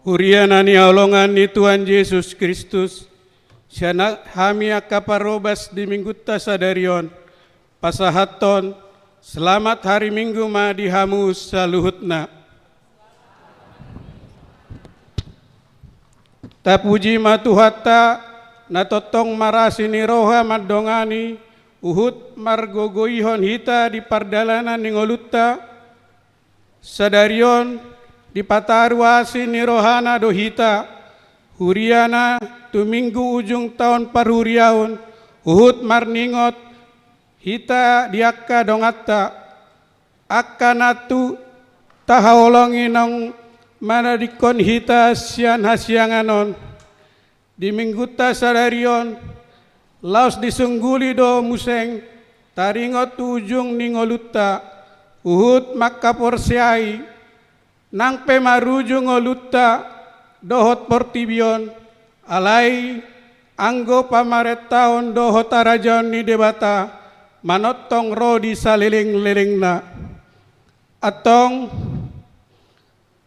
Huriana ni aulongan ni Tuhan Yesus Kristus, siana hami akaparobas di minggu tasadarion, pasahaton, selamat hari Minggu ma dihamu saluhutna. Tapuji ma tuhata, natotong marasi ni roha madongani, uhut margogoihon hita di pardalanan ni ngolutta, sadarion, di pataruasi ni rohana dohita, huriana tu minggu ujung tahun parhuriaun, uhut marningot, hita diakka dongatta, akkanatu tahaolongi nong manadikon hita sian hasianganon, di minggu tasadarion, laos disungguli do museng, taringot ujung ningolutta, uhut makkaporsiai, nang pemaruju ngolutta dohot portibion alai anggo pamaret taon dohot arajon ni debata manotong ro di saliling-lilingna atong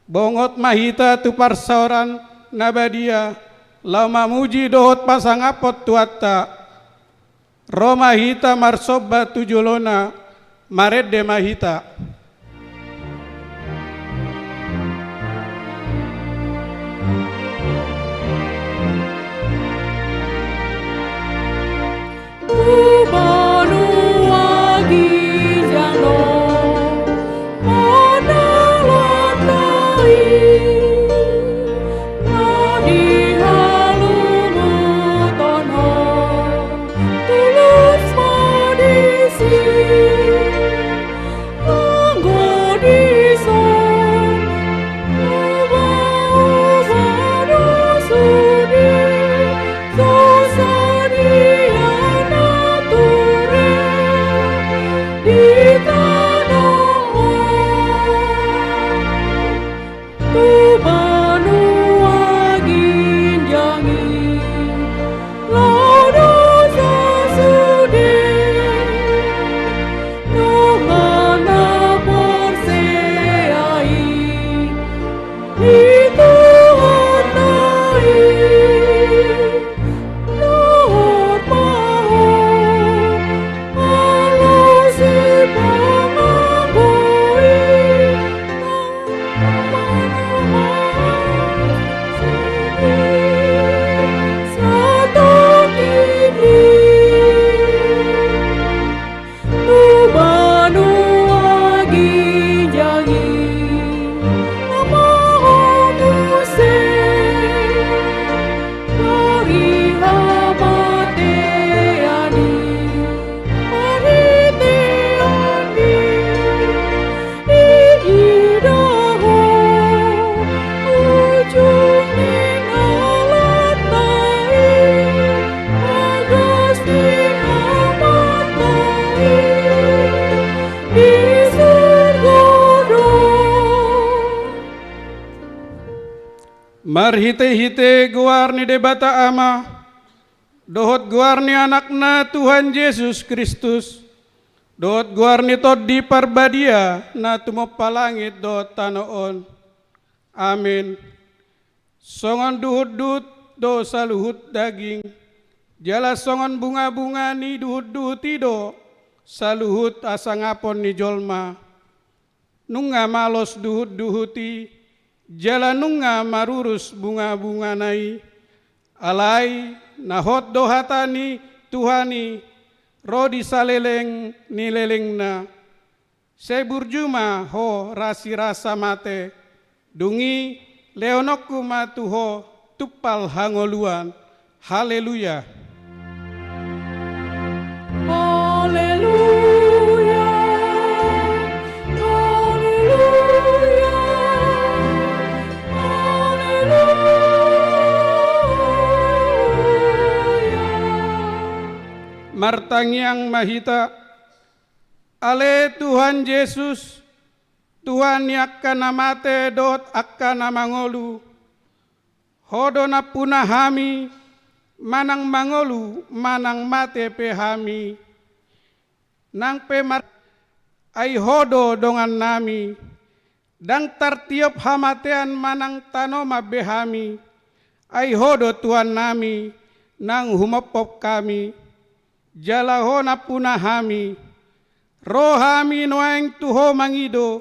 bongot mahita tu parsaoran nabadia lau mamuji dohot pasangapot tuatta ro mahita marsobba tujulona maredde mahita. Marhite-hite guar ni debata ama, dohot guar ni anakna Tuhan Yesus Kristus, dohot guar ni tod di parbadia na tumopalangit dohot tanoon. Amin. Songon duhut-duhut do saluhut daging, jala songon bunga-bunga ni duhut-duhuti do, saluhut asangapon ni jolma. Nunga malos duhut-duhuti, jala nunga marurus bunga-bunga nai, alai nahot dohatani Tuhani, rodi saleleng ni lelengna, seburjuma ho rasi rasa mate, dungi leonokku matuho tupal hangoluan, haleluya. Haleluya, haleluya, haleluya. Martangyang mahita, ale Tuhan Yesus, Tuhan yakka namate dot akka namangolu, hodo na punahami, manang mangolu, manang mate pehami, nang pemar ay hodo dongan nami, dang tartiop hamatean manang tanoma behami, ai hodo Tuhan nami, nang humopop kami, jalahona punahami, rohami noeng tuho mangido,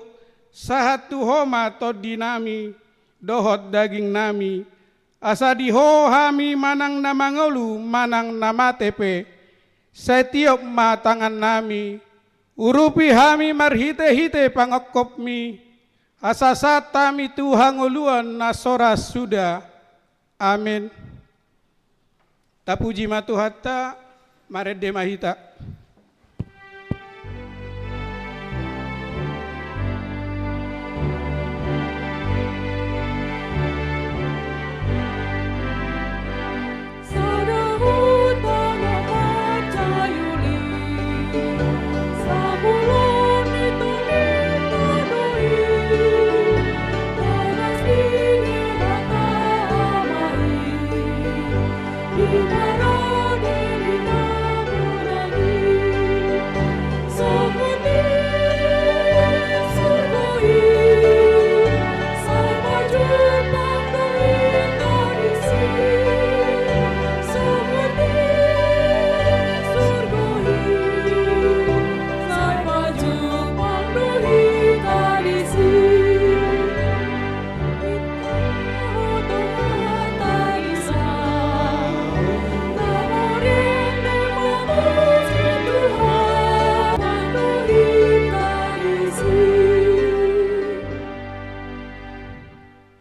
sahat tuhoma todinami, dohot daging nami, asa diho hami manang namangolu, manang namatepe, setiop matangan nami, urupi hami marhite-hite pangokopmi, asa satami Tuhan uluan nasora sudah. Amin. Tapuji matuhatta marede mahita.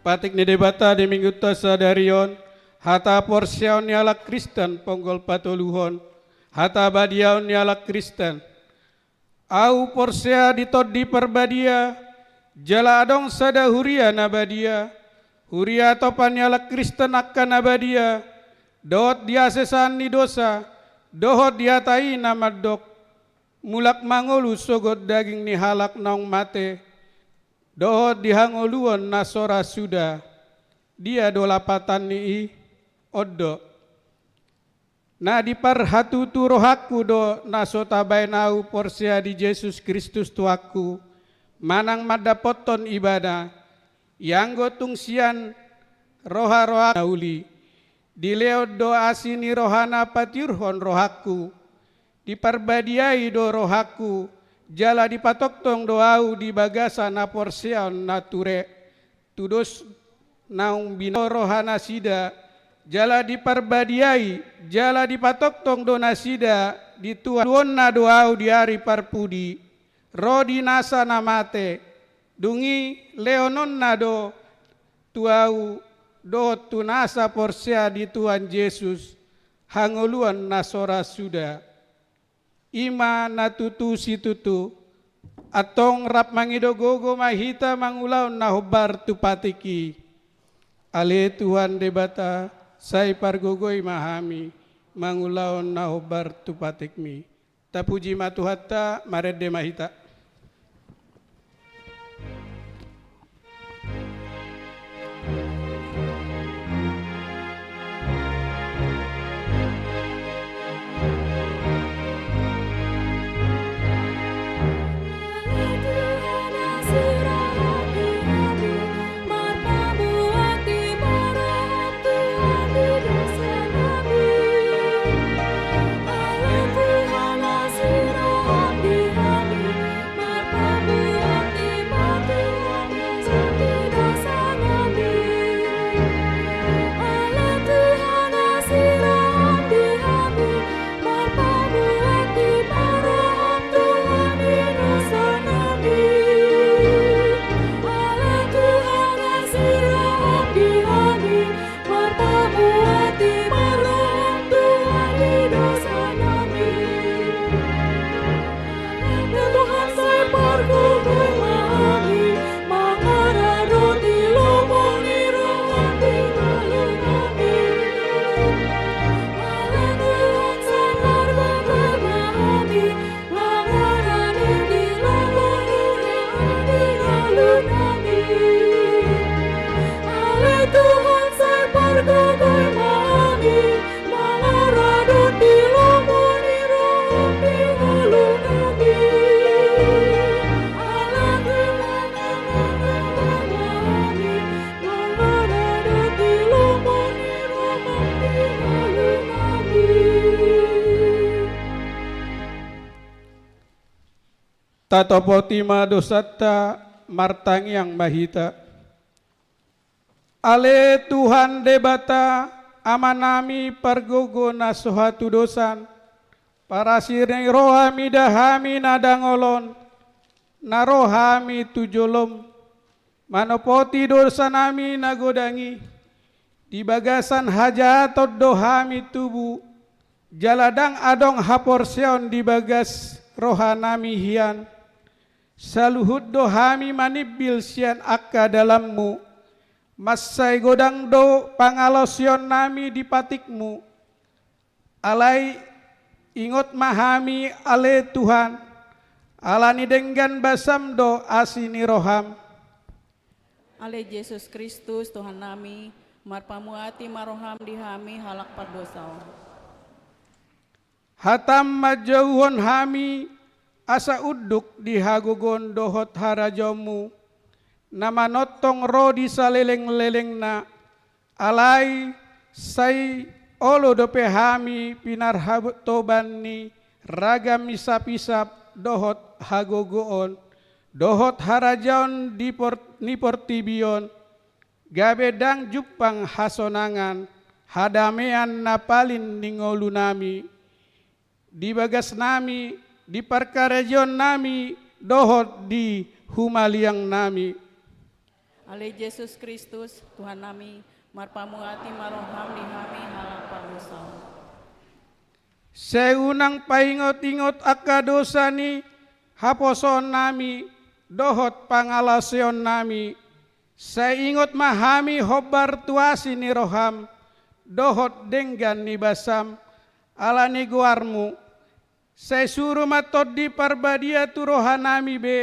Patik ni debata di minggu tasa darion, hata porsiaun nyala Kristen ponggol patoluhon, hata badiaun nyala Kristen. Au porsia ditod di perbadia, jala adong sada huria nabadia, huria topan nyala Kristen akan nabadia, dohot dia sesan ni dosa, dohot dia tai namadok, mulak mangolu sogot daging ni halak naung mate, dohot dihangoluan nasora sudah, dia dolapatan ni odo. Na diparhatu tu rohaku do nasota bainau porsia di Yesus Kristus tuaku, manang madapoton ibadah, yang gotung sian roha-roha nauli, dileo do asini rohana patiurhon rohaku, diparbadiai do rohaku, jala dipatoktong doau di bagasa na porsian nature, tudos naung bino rohana sida, jala diparbadiai, jala dipatoktong do nasida, dituan na doau di hari parpudi, rodi nasa namate, dungi leonon na do tuau do tunasa porsia di Tuhan Yesus, hangoluan nasora sudah. Ima natutu situtu, atong rap mangidogogo mahita mangulaw na hubar tupatiki. Ale Tuhan debata, say pargogoy mahami, mangulaw na hubar tupatikmi. Tapuji matuhatta marede mahita. Tatopotima dosata martang yang mahita. Ale Tuhan debata amanami pargogo na suhatu dosan. Parasirni rohami dahami nadangolon. Narohami tujolom. Manopoti dosa nami nagodangi. Di bagasan hajatot dohami tubu. Jaladang adong haporseon di bagas rohanami hian. Saluhut dohami manibil sian akka dalammu. Masai godang do pangalosion nami di patikmu. Alai ingot mahami ale Tuhan. Alani denggan basam do asini roham. Ale Yesus Kristus Tuhan nami, marpamuati maroham dihami halak pardosao. Hatam majauhon hami asa uduk di hagugon dohot harajomu. Nama notong ro di saleleng-leleng na alai sai olo dope hami pinar toban ni ragam misap-isap dohot hagogoon dohot harajon ni portibion gabedang jupang hasonangan hadamean napalin ningolu nami di bagas nami di parkarejon nami dohot di humaliang nami. Ale Yesus Kristus Tuhan nami, marpamuati maroham dihami halak pardosao. Seunang paingot-ingot akka dosa ni haposon nami dohot pangalasion nami. Seingot mahami hobar tuasi ni roham dohot denggan ni basam ala ni guarmu. Saya suruh matod di parbadia tu rohanami be.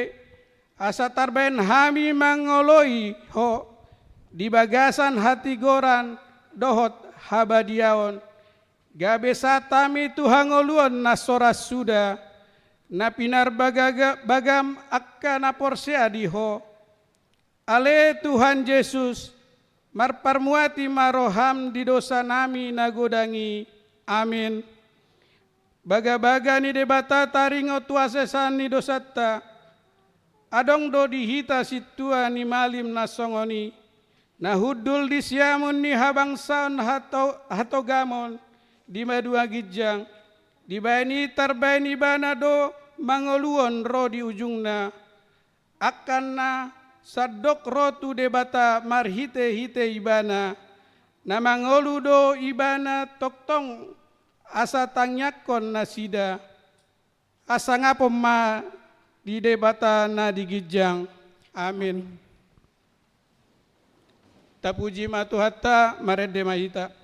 Asa tarben hami mangoloi ho di bagasan hati goran dohot habadiaon gabe satami tuhangoluan nasoras suda na pinar bagam akka na porsea diho. Ale Tuhan Yesus marparmuati maroham di dosa nami nagodangi. Amin. Baga-baga ni debata taringo tuasesan ni dosata. Adong do dihita situa ni malim nasongoni. Nahudul di siamun ni habangsaon hatogamon. Di madua gijang. Di bani tarbani bana do mangoluon ro di ujungna. Akan na sadok rotu debata marhite-hite ibana. Na mangolu do ibana toktong asa tangyakon nasida. Asa ngapom ma di debata na digijang. Amin. Tapuji matuhatta marede mahita.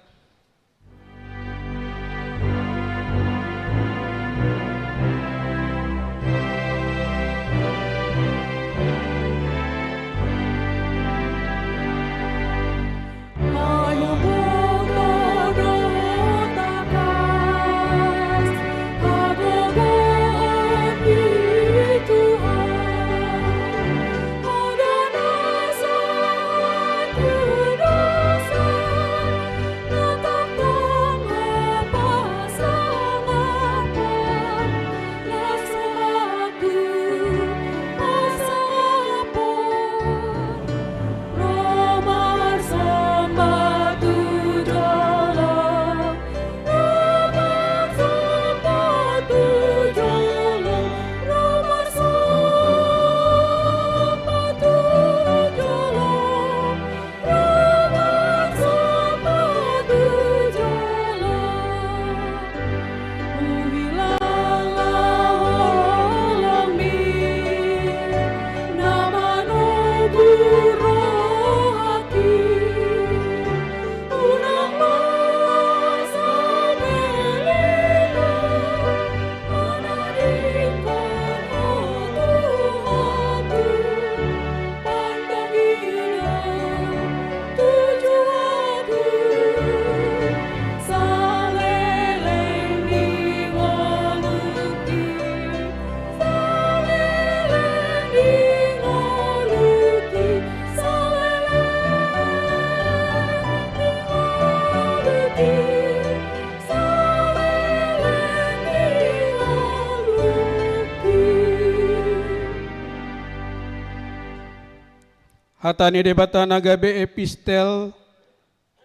hatani debata nagabe epistel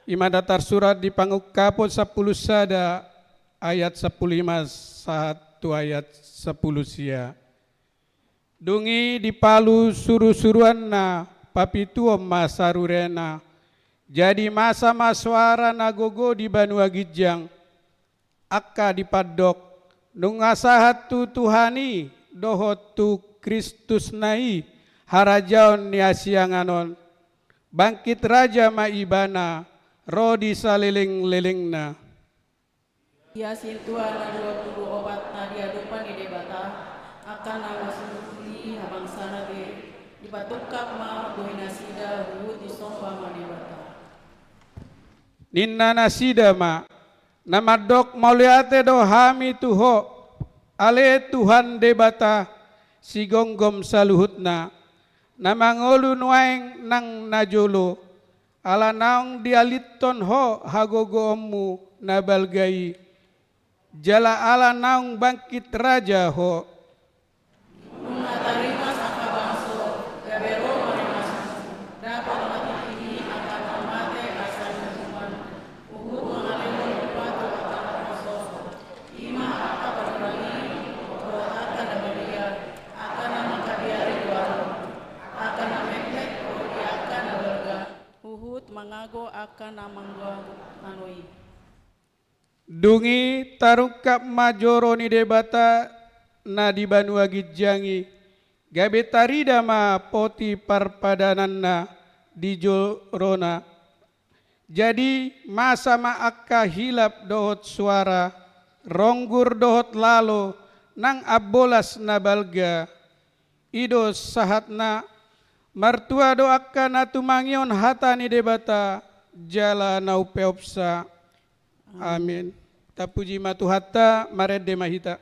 ima datar surat di panguk kapot 10 sada ayat 15 satu ayat 10 sia. Dungi dipalu suruh-suruan na papituom masarurena. Jadi masa maswara nagogo di Banua Gijang. Akka dipadok nungasahat tu Tuhani dohot tu Kristus nai harajaon ni asianganon. Bangkit raja maibana rodi saliling-lilingna. Ya sintuan na 20 obat na diadupan di debata akan nama sumuli habang sana di batukak ma doy nasida huwud di somba ma debata. Ninna nasida ma namadok mauliate do hami tuho ale Tuhan debata sigonggom saluhutna namangolu nuaeng nang najolo ala naong dialiton ho hagogo ommu nabalgai jala ala naong bangkit raja ho. Mengatarima sangka bangso gabero marimasu dapat mati ini akan memate asal hukuman uhud mengalir patu akan koso ima akan berperangi buat akan nabalia akan nama kadiari duaro akan namektek di akan nabarga uhud mengago akan namanggo anui. Dungi tarungkap majoro ni debata na di Banua Gijangi gabe tarida ma poti parpadananna di jorona. Jadi masa ma akka hilap dohot suara ronggur dohot lalo nang abolas na balga ido sahatna martua do akka na tumangion hatani debata jala nau peopsa. Amin. Tapuji matuhatta marede mahita.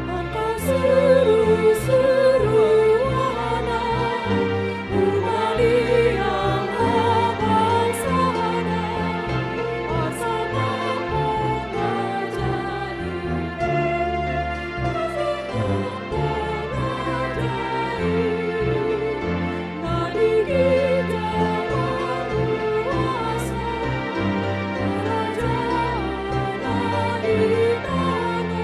Angkat seru-seruana umat yang abang sana asal mampu ngajari nadi kita meluasa kerajaan di tanah.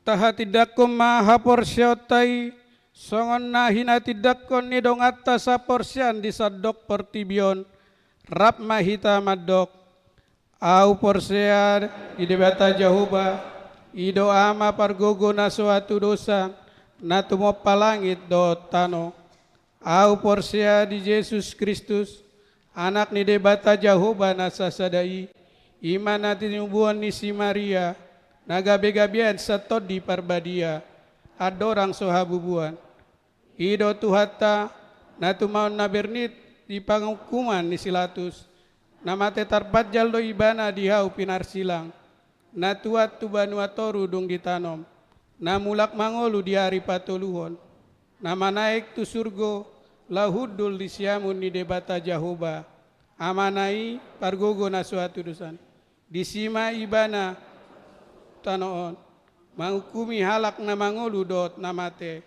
Taha tidakkom maha porsyotai songon nahina tidakkon ni dong atas porsian di sadok pertibion rap mahita madok au porsea di debata jahuba ido ama pargogo na suatu dosa na tumopa langit do tano au porsea di Yesus Kristus anak ni debata jahuba na sasadai iman na tinubuan ni si Maria nagabe-gabian setod di parbadia adorang sohabubuan ido tuhata natumaon nabernit di panghukuman ni silatus namate tarpat jaldo ibana dihau pinar silang natuat tu banua toru dong ditanom namulak mangolu di hari patoluhon nama naik tu surgo lahudul di siamun ni debata jahoba amanai pargogo na suatu dusan disima ibana tanoon manghukumi halak na mangolu dot namate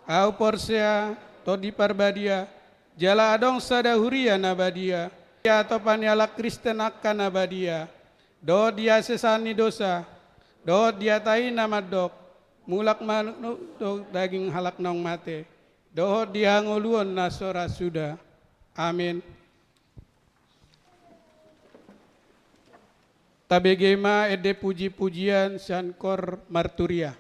au porsea to di parbadia jala adong sadahuria nabadia ya to panialak Kristen akan nabadia do dia sesani dosa do dia tai namadok mulak manuk daging halak nong mate, doho diangoluon nasora sudah. Amin. Tabegema ede puji-pujian sankor marturia.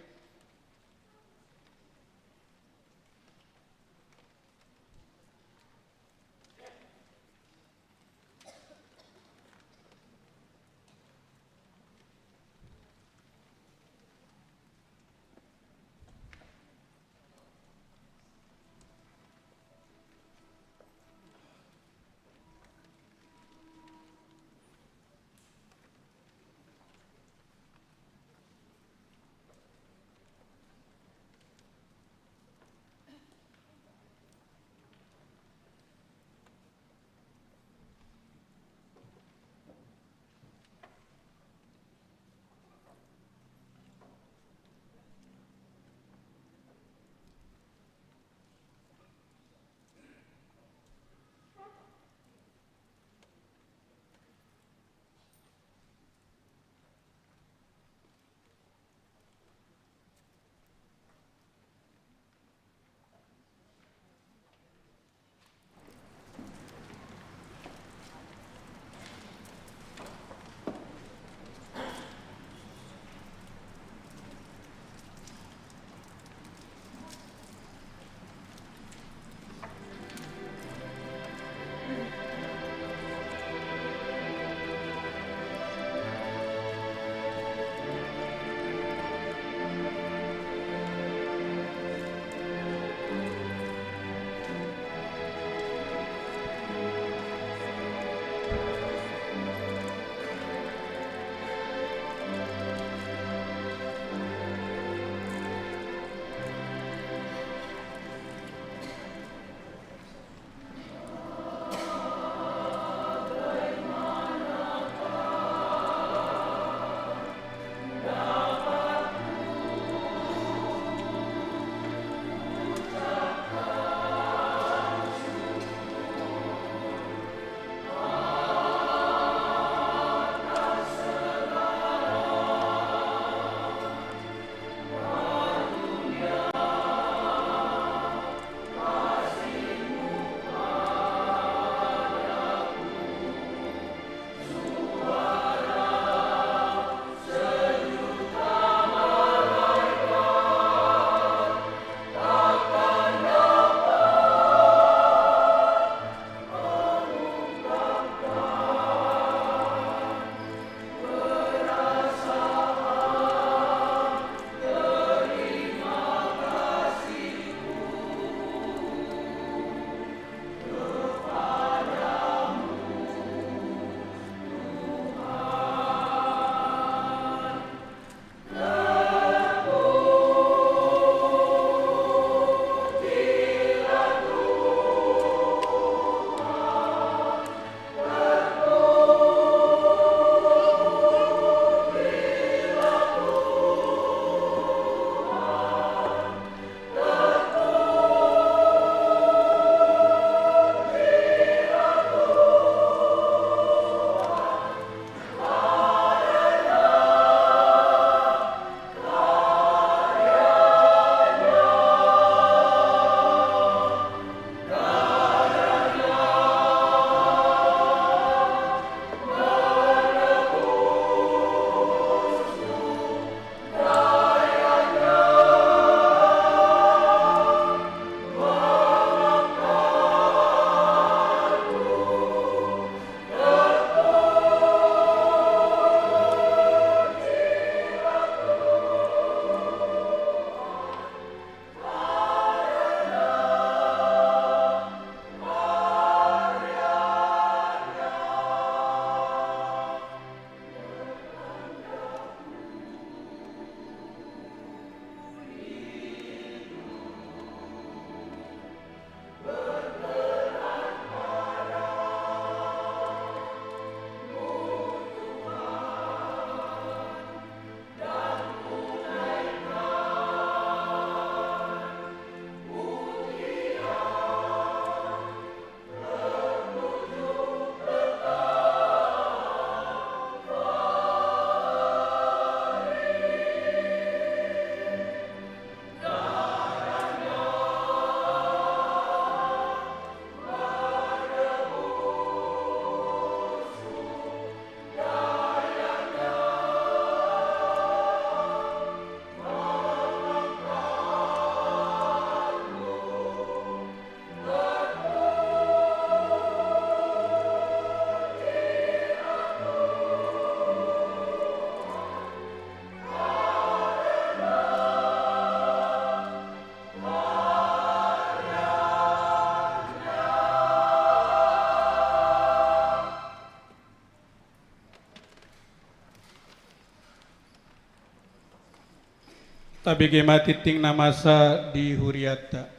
Tabege mati ting namasa di huriata.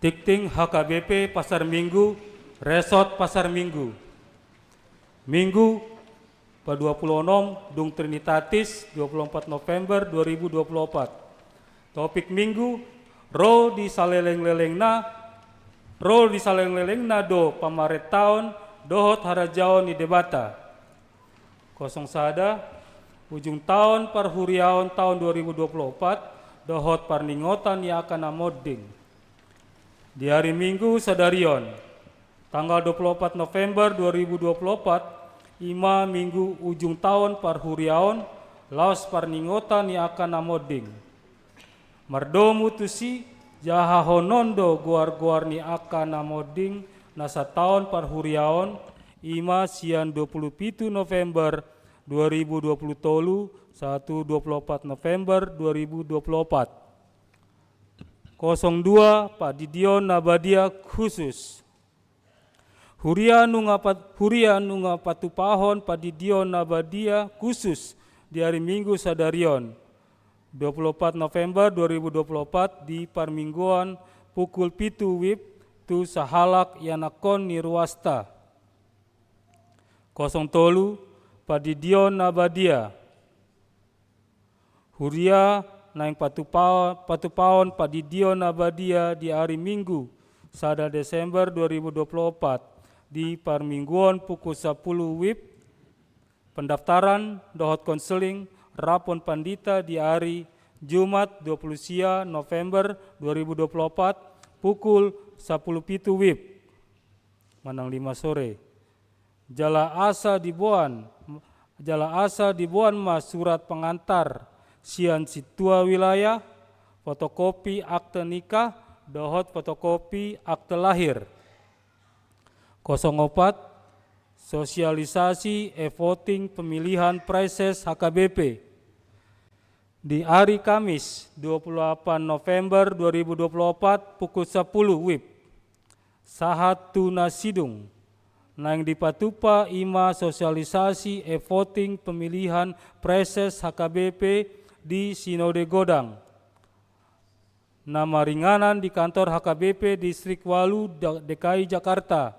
Tikting HKBP Pasar Minggu, Resort Pasar Minggu. Minggu pa 26 Dung Trinitatis 24 November 2024. Topik Minggu, ro di saleleng-lelengna do pamaret tahun dohot harajaon ni debata. Kosong sada, ujung tahun parhuriaon tahun 2024, dohot parningotan yang akan amoding. Di hari Minggu sadarion, tanggal 24 November 2024, ima Minggu ujung tahun parhuriaon, laos parningotan yang akan amoding. Mardomu tusi jaha honondo guar-guar ni akan amoding nasa tahun parhuriaon, ima sian 27 November 2020 tolu, 24 November 2024. 02 Pak Didion Nabadia khusus. Huria nunga patupahon Pak Didion Nabadia khusus di hari Minggu sadarion 24 November 2024 di Parmingguan pukul 7 WIB tu sahalak yanakon nirwasta. 03 Pak Didion Nabadia. Huria naing patupahon Padidion Nabadia di hari Minggu sada Desember 2024 di Parmingguan pukul 10 WIB. Pendaftaran dohot konseling rapon pandita di hari Jumat 20 sia November 2024 pukul 10.07 WIB manang 5 sore. Jala asa dibuan mas surat pengantar sian situa wilayah, fotokopi akte nikah, dohot fotokopi akte lahir. 04 Sosialisasi e-voting pemilihan proses HKBP. Di hari Kamis 28 November 2024 pukul 10 WIB. Sahat tuna sidung. Nang dipatupa ima sosialisasi e-voting pemilihan proses HKBP di Sinode Godang. Nama ringanan di kantor HKBP Distrik Walu DKI Jakarta.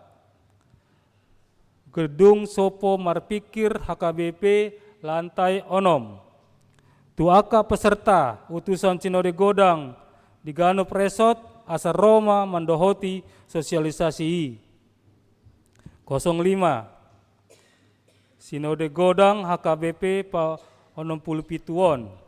Gedung Sopo Marpikir HKBP lantai onom. Tuaka peserta utusan Sinode Godang di Ganup Resort asal Roma mendohoti sosialisasi. 05 Sinode Godang HKBP pa 67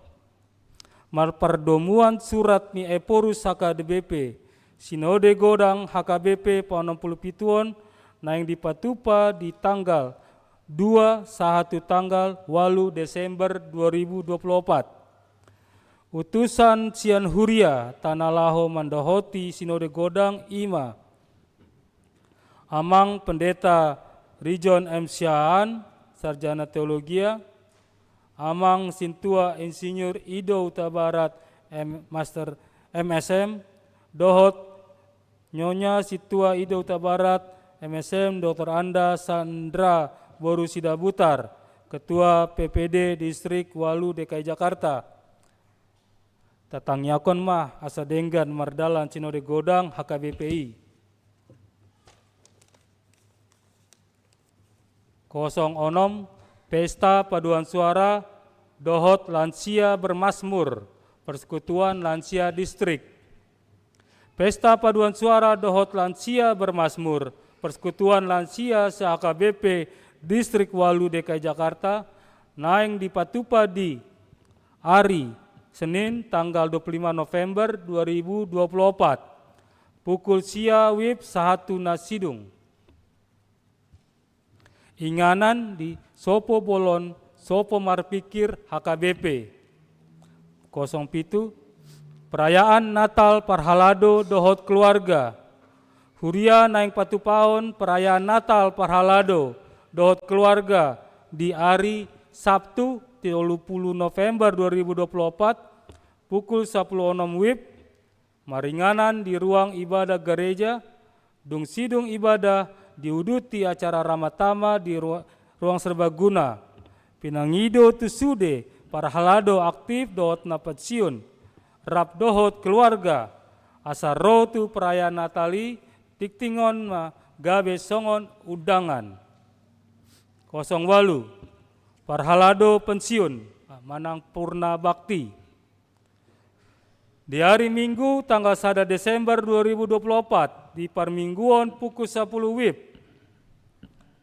Marpardomuan surat ni Eporus HKBP Sinode Godang HKBP pa 67 na yang dipatupa di tanggal 2 sahatu tanggal 8 Desember 2024. Utusan Sian Huria Tanalaho mandohoti Sinode Godang ima Amang Pendeta Rijon M. Syaan, Sarjana Teologia, Amang Sintua Insinyur Ido Utabarat Master MSM, Dohot Nyonya Situa Ido Utabarat MSM Dr. Anda Sandra Boru Sidabutar, Ketua PPD Distrik Walu DKI Jakarta. Tatangyakon mah asa denggan mardalan Sinode Godang HKBPI. 06 Pesta Paduan Suara Dohot Lansia Bermasmur Persekutuan Lansia Distrik. Pesta Paduan Suara Dohot Lansia Bermasmur Persekutuan Lansia se-HKBP Distrik Walu DKI Jakarta naing dipatupa di hari Senin tanggal 25 November 2024 pukul sia WIB sahatu nasidung. Inganan di Sopo Bolon, Sopo Marpikir HKBP. 07 Perayaan Natal Parhalado Dohot Keluarga. Huria naing patu paon perayaan Natal Parhalado dohot keluarga di hari Sabtu 30 November 2024 pukul 10.06 WIB maringanan di ruang ibadah gereja dung sidung ibadah diuduti acara ramatama di ruang serbaguna pinangido tusude Parhalado aktif dohot na pensiun rap dohot keluarga asa rotu perayaan Natali tiktingon ma gabe songon undangan 08 Parhalado pensiun manang purna bakti di hari Minggu tanggal 1 Desember 2024 di Parmingguan pukul 10 WIB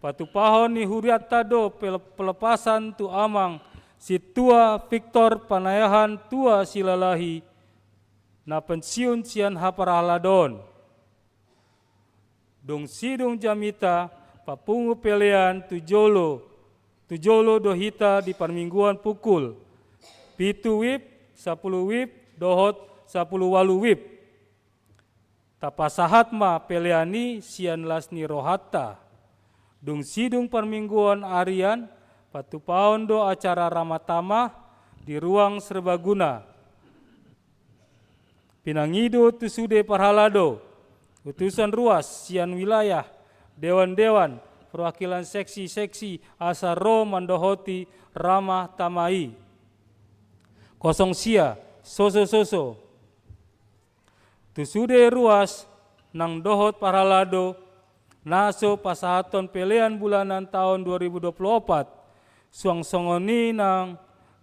patu pahon ni huriat tado pelepasan tu amang si tua Victor Panayahan tua silalahi na pensiun sian Parhaladon dong sidung jamita papungu pelean tujolo dohita di Parmingguan pukul 7 WIB 10 WIB dohot 10 walu WIB tapasahat ma peleani sian lasni rohata dung sidung Parmingguan arian patu paon do acara ramatama di ruang serbaguna pinangido tusude Parhalado utusan ruas sian wilayah dewan-dewan perwakilan seksi-seksi asaro mandohoti ramah tamai kosong sia soso tusude ruas nang dohot Parhalado naso pasahaton pelean bulanan tahun 2024 suang songoni nang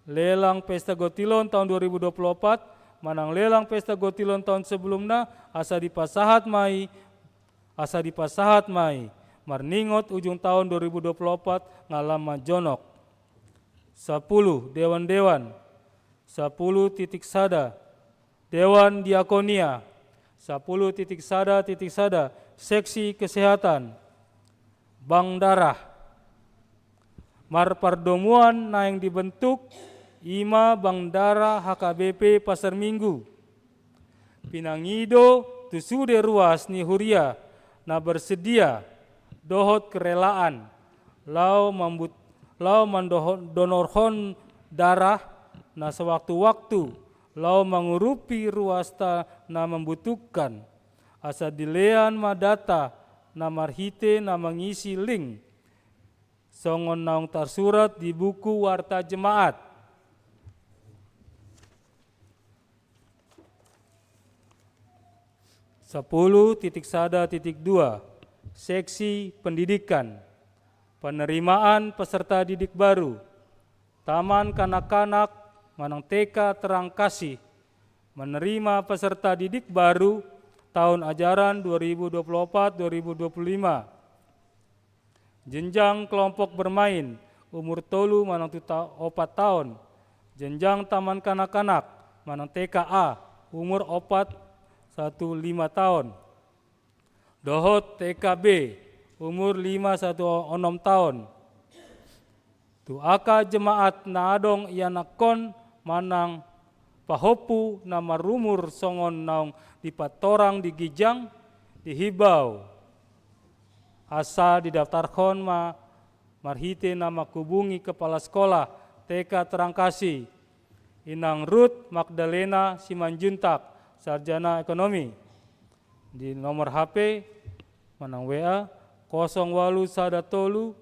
lelang pesta gotilon tahun 2024 manang lelang pesta gotilon tahun sebelumnya asa dipasahat mai marningot ujung tahun 2024 ngalama jonok 10 dewan-dewan 10 titik sada dewan diakonia 10 titik sada seksi kesehatan bank darah marpardomuan na yang dibentuk Ima Bank Darah HKBP Pasar Minggu pinangido tusude ruas ni huria na bersedia dohot kerelaan lau mandonorhon darah na sewaktu-waktu lau mengurupi ruas ta na membutuhkan asa dilean madata na marhite na mengisi link songon naung tersurat di buku Warta Jemaat 10.1.2 Seksi Pendidikan Penerimaan peserta didik baru Taman Kanak-kanak Manang TK Terang Kasih menerima peserta didik baru tahun ajaran 2024-2025 jenjang kelompok bermain umur tolu manang 4 tahun jenjang taman kanak-kanak manang TKA umur 4-5 tahun dohot TKB umur 5-6 tahun tu aka jemaat naadong ianakon manang pahopu nama rumur songon naung dipatorang di Gijang dihibau asa didaftarkan marhite nama kubungi kepala sekolah TK Terangkasih Inang Ruth Magdalena Simanjuntak sarjana ekonomi di nomor HP manang WA 08 sada tolu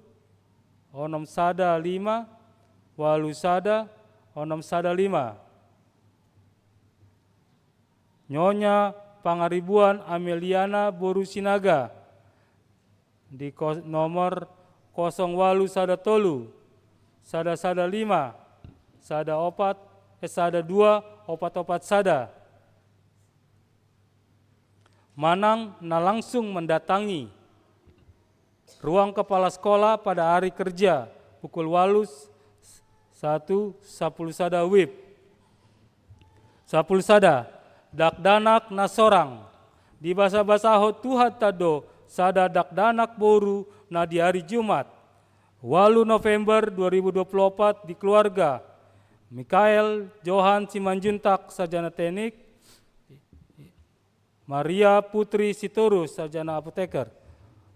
6 sada 5 walu sada 6 sada 5 Nyonya Pangaribuan Ameliana Boru Sinaga di nomor 08 sada tolu sada 5 sada 4 sada 2 opat sada manang na langsung mendatangi ruang kepala sekolah pada hari kerja pukul 8.1 10 sada WIB 10 sada dakdanak nasorang di bahasa hot tuhat tado sada dakdanak boru na di hari Jumat 8 November 2024 di keluarga Mikael Johan Simanjuntak sarjana teknik Maria Putri Sitorus, sarjana apoteker.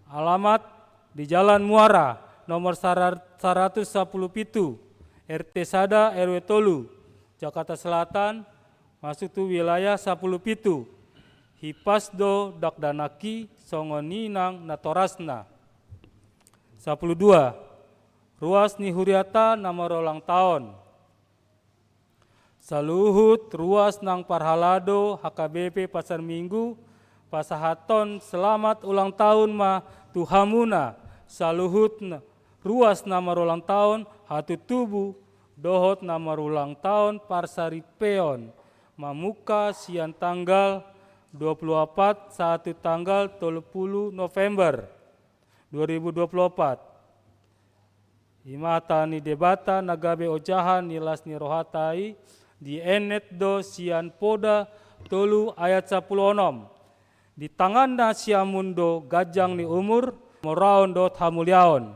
Alamat di Jalan Muara, nomor 117, RT Sada, RW Tolu, Jakarta Selatan, masuk tu wilayah 17. Hipasdo Dakdanaki Songoninang Natorasna. 12. Ruas Nihuriata nomor ulang tahun. Saluhut ruas nang Parhalado HKBP Pasar Minggu pasahaton selamat ulang tahun ma tuhamuna. Saluhut ruas nomor ulang tahun hatu tubuh dohot nomor ulang tahun Parsaripeon mamuka sian tanggal 24 1 tanggal 30 November 2024. Imata ni debata nagabe ojahan nilas ni rohatai di enet do sian poda tolu ayat 16. Di tangan na siamundo gajang ni umur moraon do hamulyaon.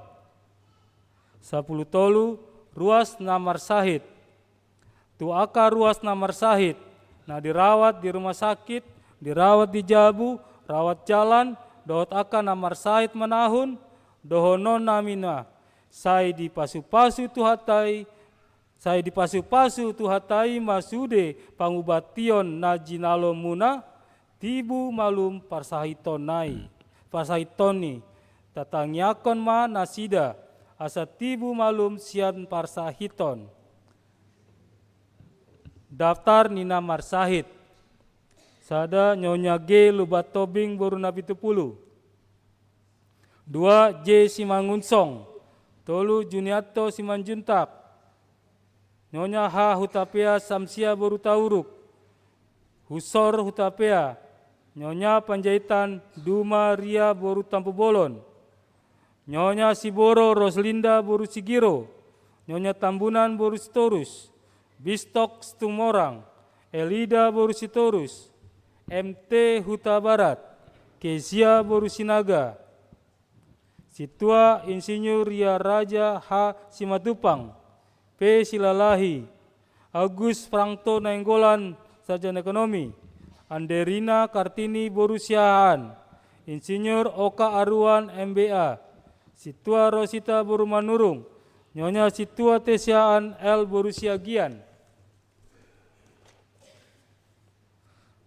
10 tolu ruas namar sahid. Tu aka ruas namar sahid. Nah dirawat di rumah sakit, dirawat di jabu, rawat jalan, dohot aka namar sahid menahun, dohonon namina. Sai di pasu-pasu tuhatai, sai di pasu-pasu tuhatai masude pangubation na jinalo muna, tibu malum parsahitonai, parsahitoni, tatangyakon ma nasida, asa tibu malum sian parsahiton. Daftar nina marsahid. Sada Nyonya G Lubatobing Boru Nabi Tupulu. 2 J Simangunsong. Tolu Juniato Simanjuntak. Nyonya H Hutapea Samsia Boru Tauruk. Husor Hutapea. Nyonya Panjaitan Duma Ria Boru Tampu Bolon. Nyonya Siboro Roslinda Boru Sigiro. Nyonya Tambunan Boru Sitorus. Bistok Stumorang. Elida Boru Sitorus. MT Huta Barat. Kezia Boru Sinaga. Situa Insinyur Ria Raja H Simatupang. P Silalahi. Agus Prangto Nainggolan Sarjana Ekonomi. Anderina Kartini Boru Siahaan. Insinyur Oka Aruan MBA. Situa Rosita Boru Manurung. Nyonya Situa Tesiaan L Boru Siagian.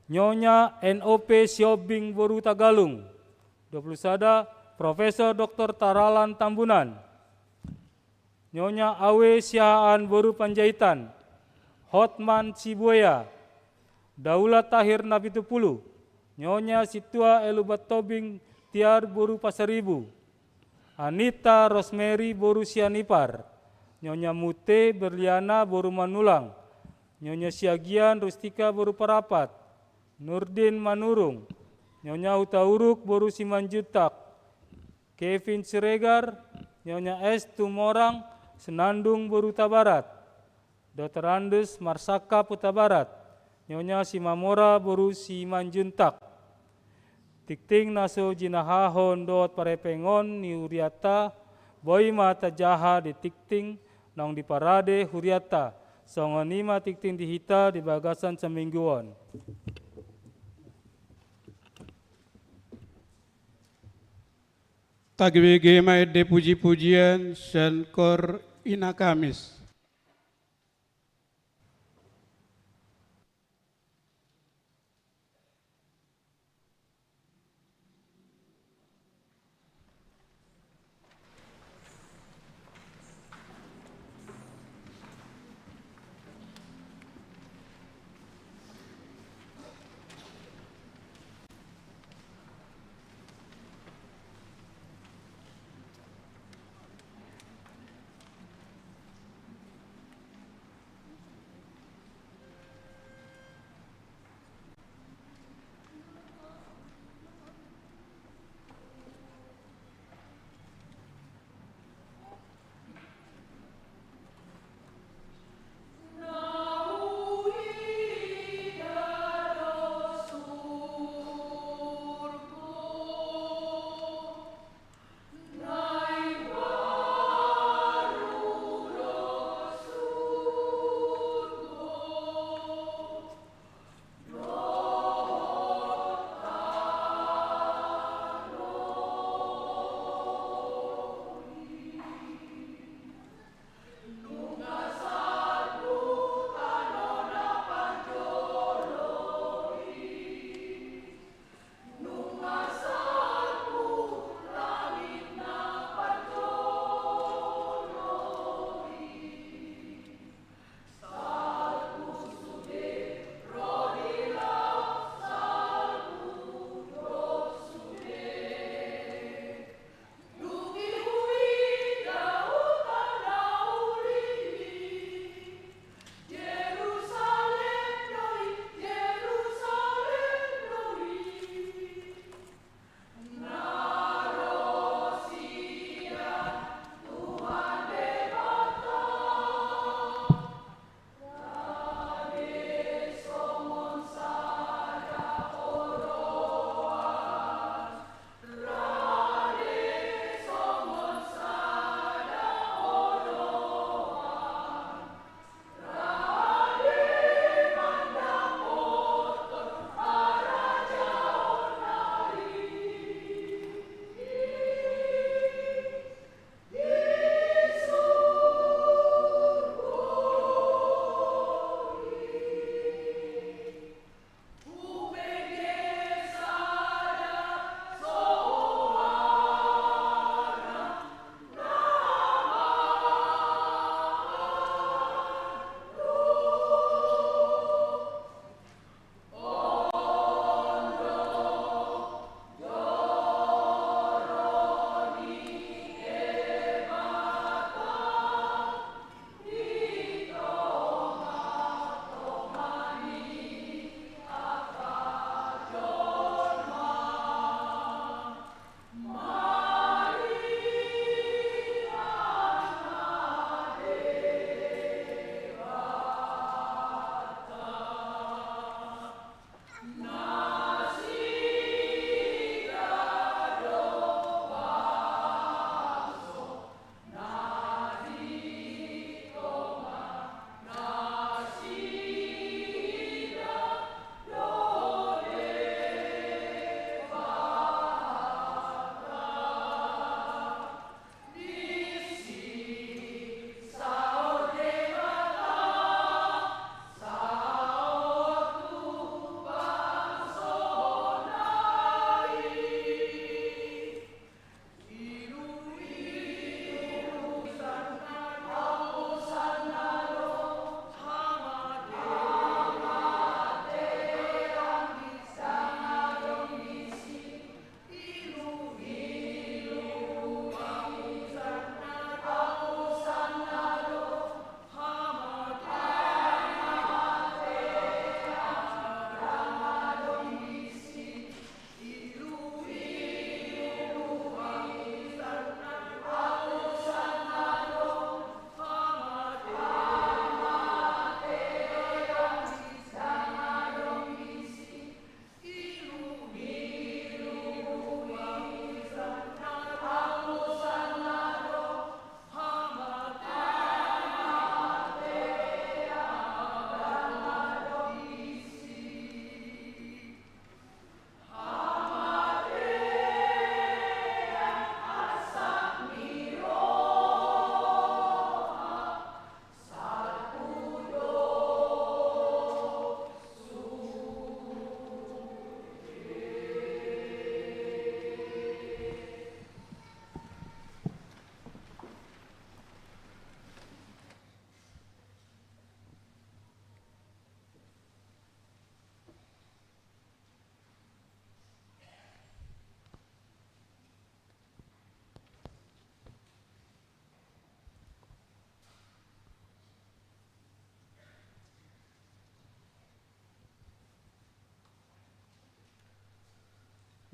Nyonya NOP Siobing Boru Tagalung. 21 Profesor Dr. Taralan Tambunan. Nyonya Awe Siahaan Boru Panjaitan. Hotman Sibuaya. Daulat Tahir Nabi Tupulu. Nyonya Situa Elubat Tobing Tiar Boru Pasaribu. Anita Rosemary Boru Sianipar. Nyonya Mute Berliana Boru Manulang. Nyonya Siagian Rustika Boru Parapat. Nurdin Manurung. Nyonya Utauruk Boru Simanjutak. Kevin Siregar. Nyonya S Tumorang Senandung Boru Tabarat. Dr. Andes Marsaka Putabarat. Nyonya Simamora Boru Simanjuntak. Tikting naso jinahahon dot parepengon ni Huriata. Boy mata jaha di tikting nong di parade Huriata. Songonima tikting dihita di bagasan semingguan. Tagwege maede puji-pujian Sankor Ina Kamis.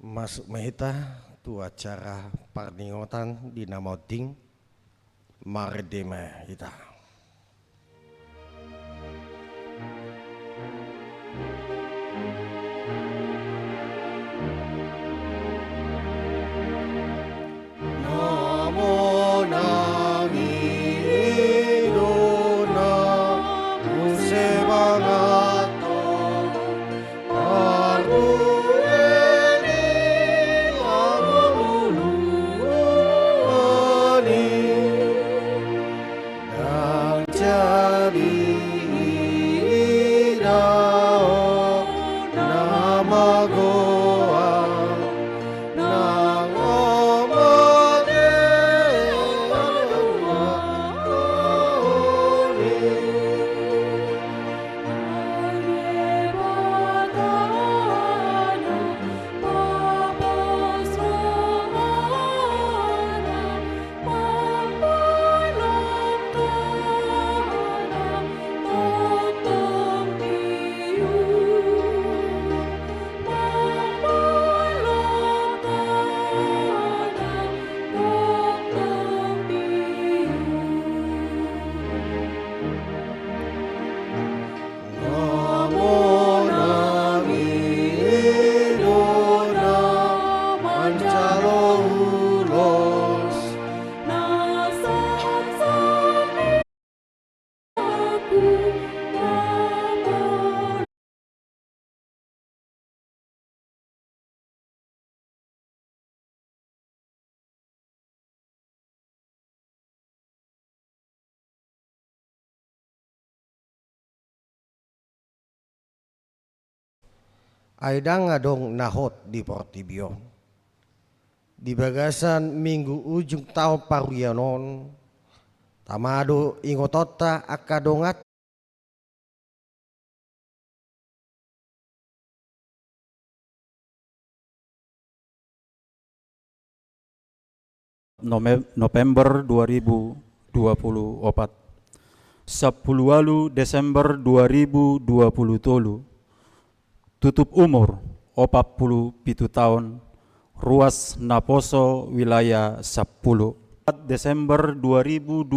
Masuk mehita tu acara parningotan di nama ting Mardeme kita. Namo nami dona musebangato arbueni agoluluani dan jadi dao nama goa nang omade Namo nami dona mancalo ulos Aidang ngadong nahot di Portibion. Di bagasan minggu ujung tahun paruyanon, tamado ingotota akadongat November 2024. 10 Desember 2020 tutup umur 47 tahun ruas Naposo wilayah 10. 4 Desember 2020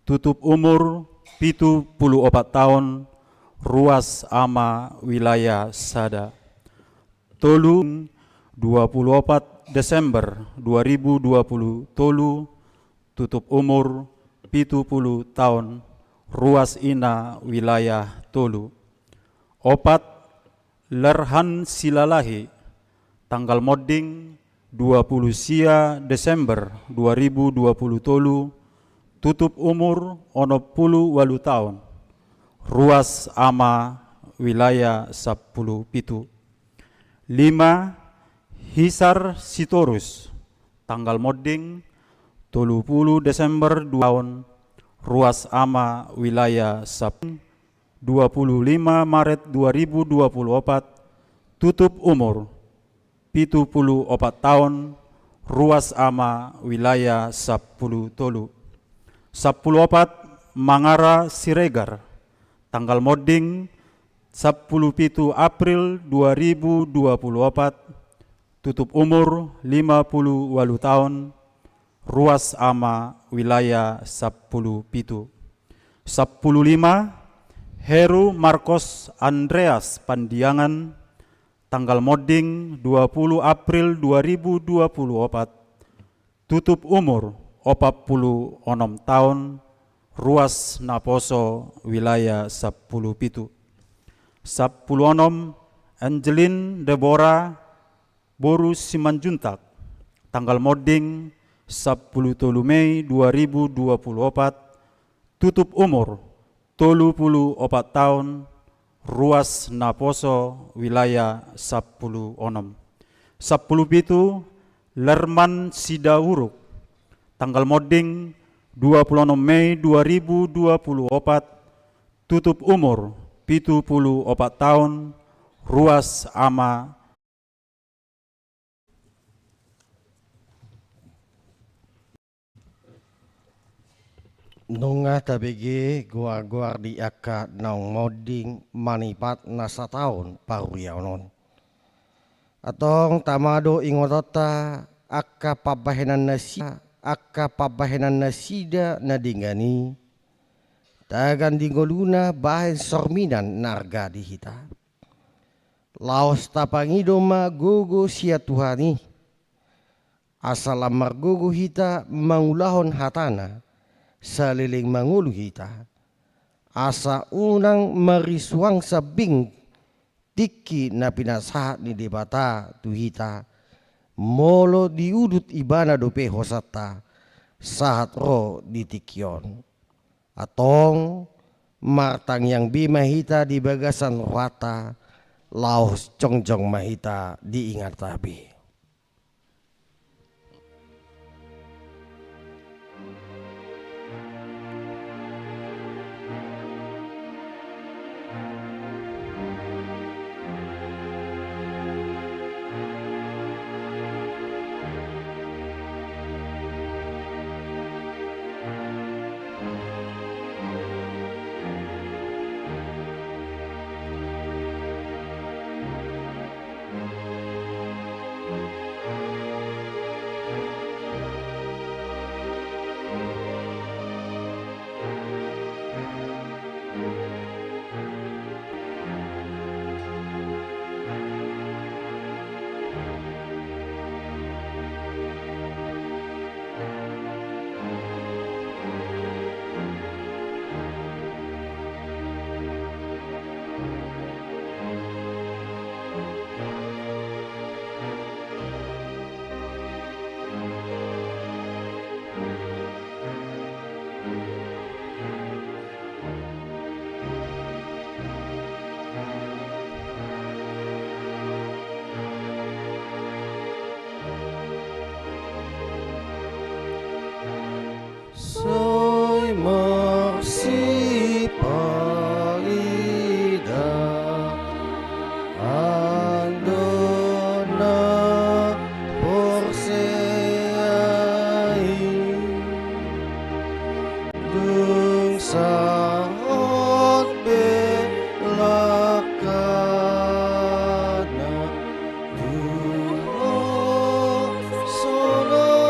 tutup umur 74 tahun ruas Ama wilayah Sada. Tolu 24 Desember 2020 Tolu tutup umur 70 tahun ruas Ina wilayah Tolu. Opat Lerhan Silalahi tanggal modding 20 sia Desember 2020 Tolu tutup umur 68 tahun ruas Ama wilayah 10 pitu. 5 Hisar Sitorus tanggal modding 30 Desember 2 tahun ruas Ama wilayah 10. 25 Maret 2024 tutup umur 74 tahun ruas Ama wilayah 10 Tolu. 14 Mangara Siregar tanggal modding 17 April 2024 tutup umur 58 tahun ruas Ama wilayah 10 pitu. 15 Heru Marcos Andreas Pandiangan tanggal modding 20 April 2024 tutup umur 46 tahun ruas Naposo wilayah 10 pitu. 16 Angelin Deborah Boru Simanjuntak tanggal modding 10 Mei 2024 tutup umur 34 tahun ruas Naposo wilayah 10 onom. 10 pitu Lerman Sidauruk tanggal modding 26 Mei 2024 tutup umur 74 tahun ruas Ama nunga tabege guar-guar di aka naung moding manipat nasa tahun paruyanon. Atong tamado ingotota akka pabahenan nasida na dingani tagan dingoluna bahen sorminan narga di hita. Laos tapangido magogo sia Tuhani asala margogo hita mangulahon hatana saliling mangulu hita asa unang marisuang sabing tiki na pinasahat ni debata tuhita molo diudut ibana dope hosata sahat ro di tikyon atong martang yang bima hita di bagasan wata laos jongjong mahita diingat tabi. Soy marsipaida andona porseai dung saot belakana duo sonangani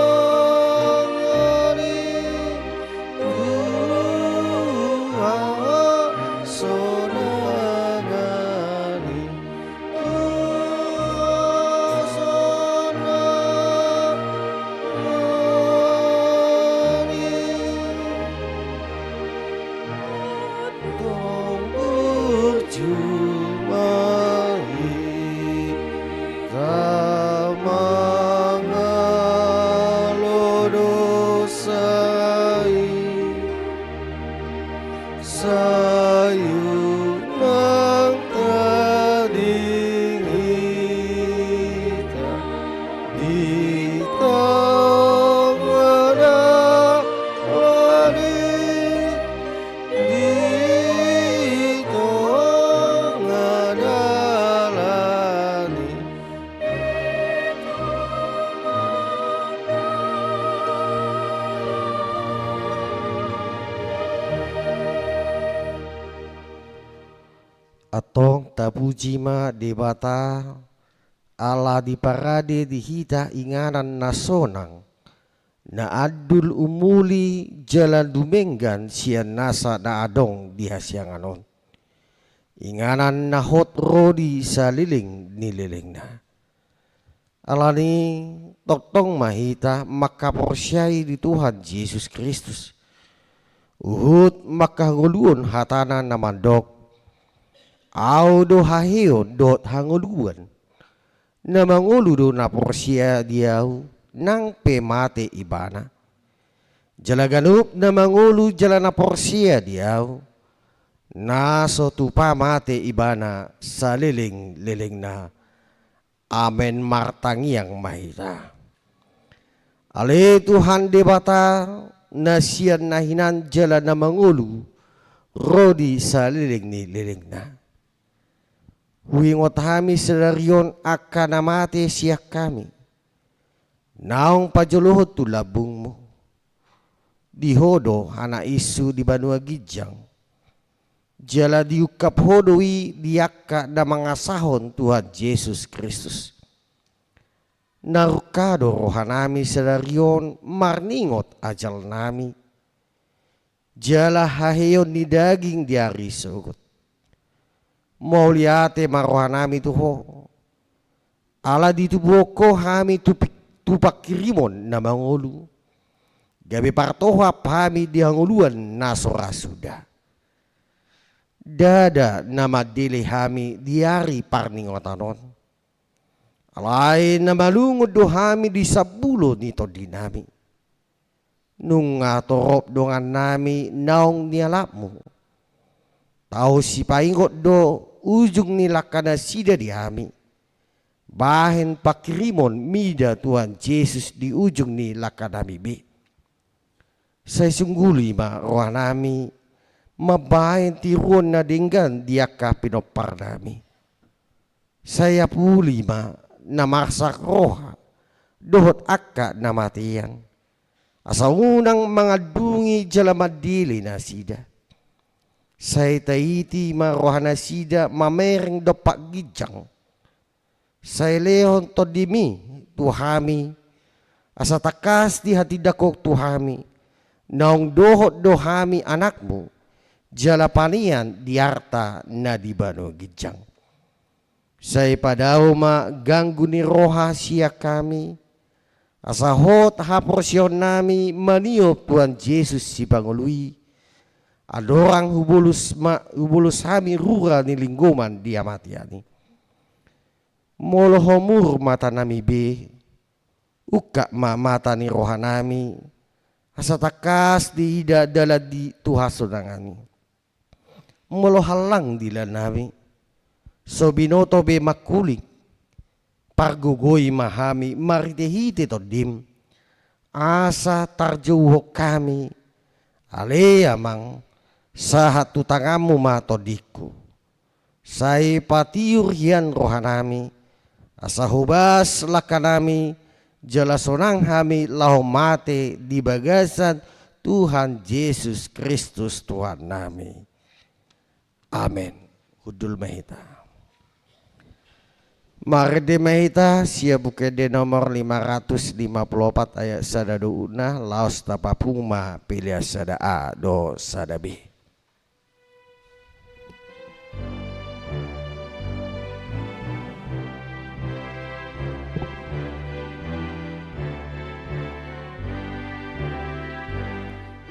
sayunang tading hita di tengah langit di tengah langit. Atong tapuji ma debata ala di parade di hita inganan nasonang na adul umuli jalan dumenggan sian nasa na adong di hasyanganon inganan na hot rodi sa liling nililing na alani totong mahita makaporsyai di Tuhan Yesus Kristus uhut makahuluan hatana na mandok au do hahion dot hanguluan na mangulu do na porsia diau nang pemate ibana jalaganup na mangulu jala na porsia diau naso tupa mate ibana sa liling na amen martangiang mahita ale Tuhan debata na siyan nahinan jala na mangulu rodi sa liling na huingot kami selarion akan namate siyak kami. Naong pajuluhot tu labung mo. Dihodo hana isu di banua gijang. Jala diukap hodoi diakka na mga sahon Tuhan Yesus Kristus. narukado rohanami sedarion marningot ajal nami. Jala haheyon ni daging diari sugut. Mau liate marohanami tuho. Ala dituboko hami tupak kirimon na mangolu. Gabi partoha pami dihanguluan nasora sudah. Dada nama dili hami diari parningotanon. Alai nama lungod do hami di sabulo nito dinami. Nung atorop dongan nami naong nialapmu. Tahu si paingot do ujung nilakana sida di hami. Bahen pakirimon mida Tuhan Yesus di ujung nilakana bibi. Saya sungguli ma roh nami mabahen tiruan na dinggan diaka pinopar nami. Saya puli ma namarsak roha dohot akka namatian. Asa unang mga dungi jalamadili na sida. Say taiti marohana sida mamereng dopak gijang. Say lehon todimi tuhami. Asa takas di hati dakok tuhami. Naong dohot dohami anakmu. Jalapanian diarta na dibano gijang. Say padaw ma ganggu ni roha siya kami. Asahot haporsyon nami maniop Tuhan Yesus si Pangului. Adorang hubulus hami rura ni linggoman diamatiani. Molohomur mata nami be. Uka ma mata ni roha nami. Asatakas di ida dala di tuhaso nangani. Molohalang dila nami. So binoto be makuling. Pargugoy mahami maritehite to dim. Asa tarjuhok kami. Ale amang sahat tutangamu matodiku. Say patiur hian rohanami. Asa hubas lakanami. Jalasonang hami lahomate di bagasan Tuhan Yesus Kristus Tuhan nami. Amin. Hudul mahita. Marede mahita sia bukede nomor 554 ayat sadadu una laos tapapuma pilih sada A do sada B.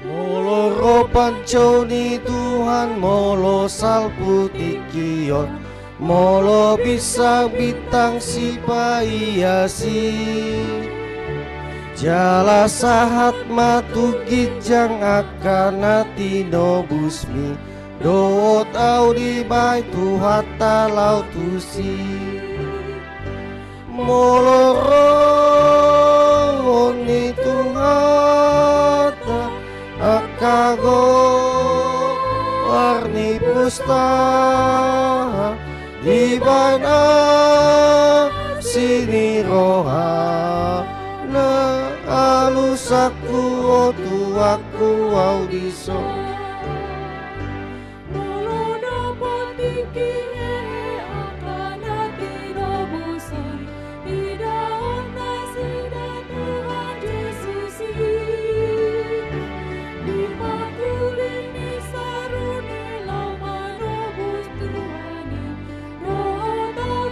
Molo ropanconi Tuhan molo salputi kion. Molo bisa bintang si paiasi. Jala sahat matu gijang akan atino busmi. Doot au di bai Tuhan talau tusi. Molo roni Tuhan akago warni pusta. Di bana sini roha na alusaku o tuaku au diso. Molo dapat tinggi akan hati robosan. Idaon nasi dan Tuhan Yesus. Di pakuling ni saruni lama robus Tuhan. Molo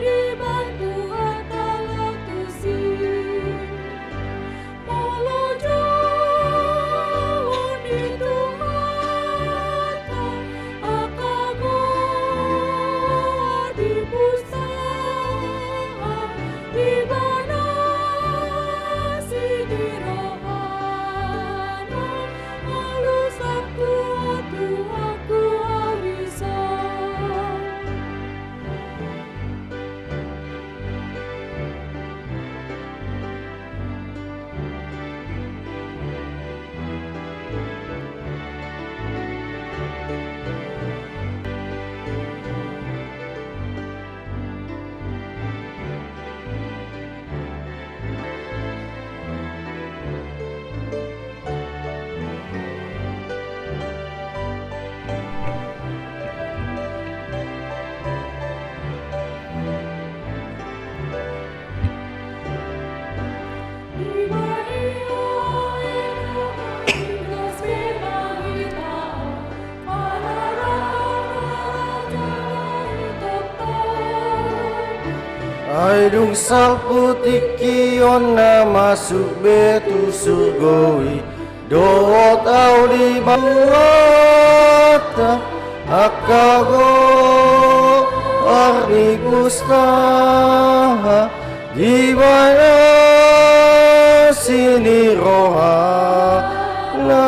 jauh di Tuhan. Aidung salpu tikion na masuk betu surgoi Doot au di bawata akago arni gustaha di mana sini roha na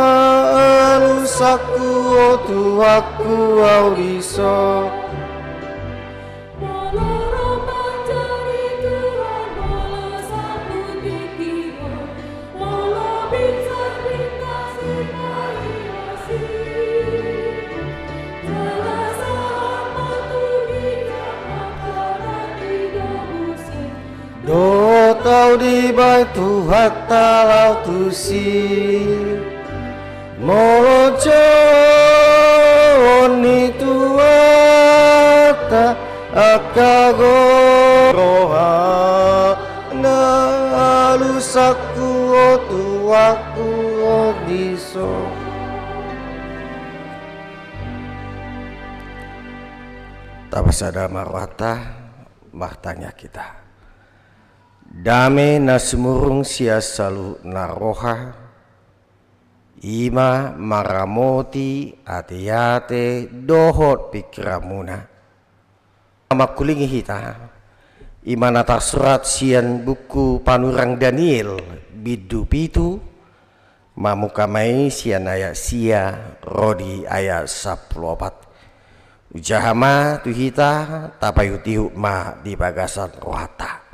alusaku tu aku au diso Walau mencari Tuhan, walau sambut pikiran, walau bintang-bintang simulasi, jelas matu bijak makanan tidak bosan. do tau di batu hatta lau tusi molojo ni tuata akago roha na alusaku tu aku diso. Tabasada marwata mahtanya kita dame nasmurung sia salu naroha ima maramoti ate-ate dohot pikiramuna makulingi hita ima nata surat sian buku panurang Daniel bidu pitu mamukamai sian ayat sia rodi ayat 14 ujahama tu hita tapayutihu ma di bagasan rohata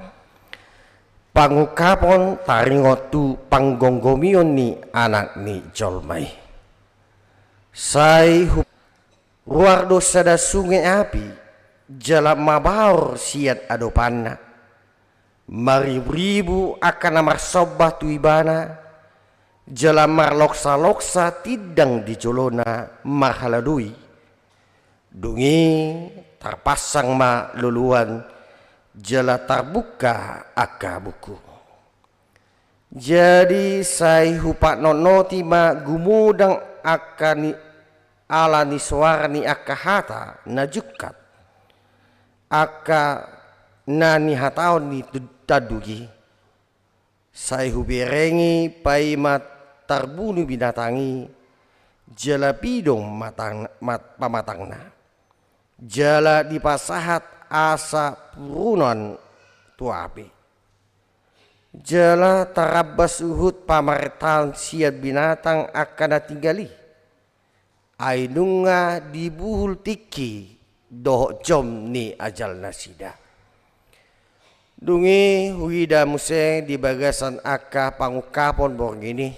pangukapon taringotu panggonggomion ni anak ni jolmai sai ruar dosa da sungai api jalan mabaur siat adopanna maribu akan amar sobah tu ibana jalan marloksa-loksa tidang di jolona marhaladui dungi terpasang ma luluan jala terbuka aka buku jadi sai hupak nonoti ma gumudang akani ala ni suara ni aka hata najukat aka nani hataon ni tadugi sai huberengi paima terbunuh binatangi jala bidong pamatangna jala dipasahat asa purunan tuapi jala tarabas uhud pamartan siat binatang akan tinggali ainunga dibuhul tiki doh jom ni ajal nasida dungi huida museng di bagasan aka pangukapon borgini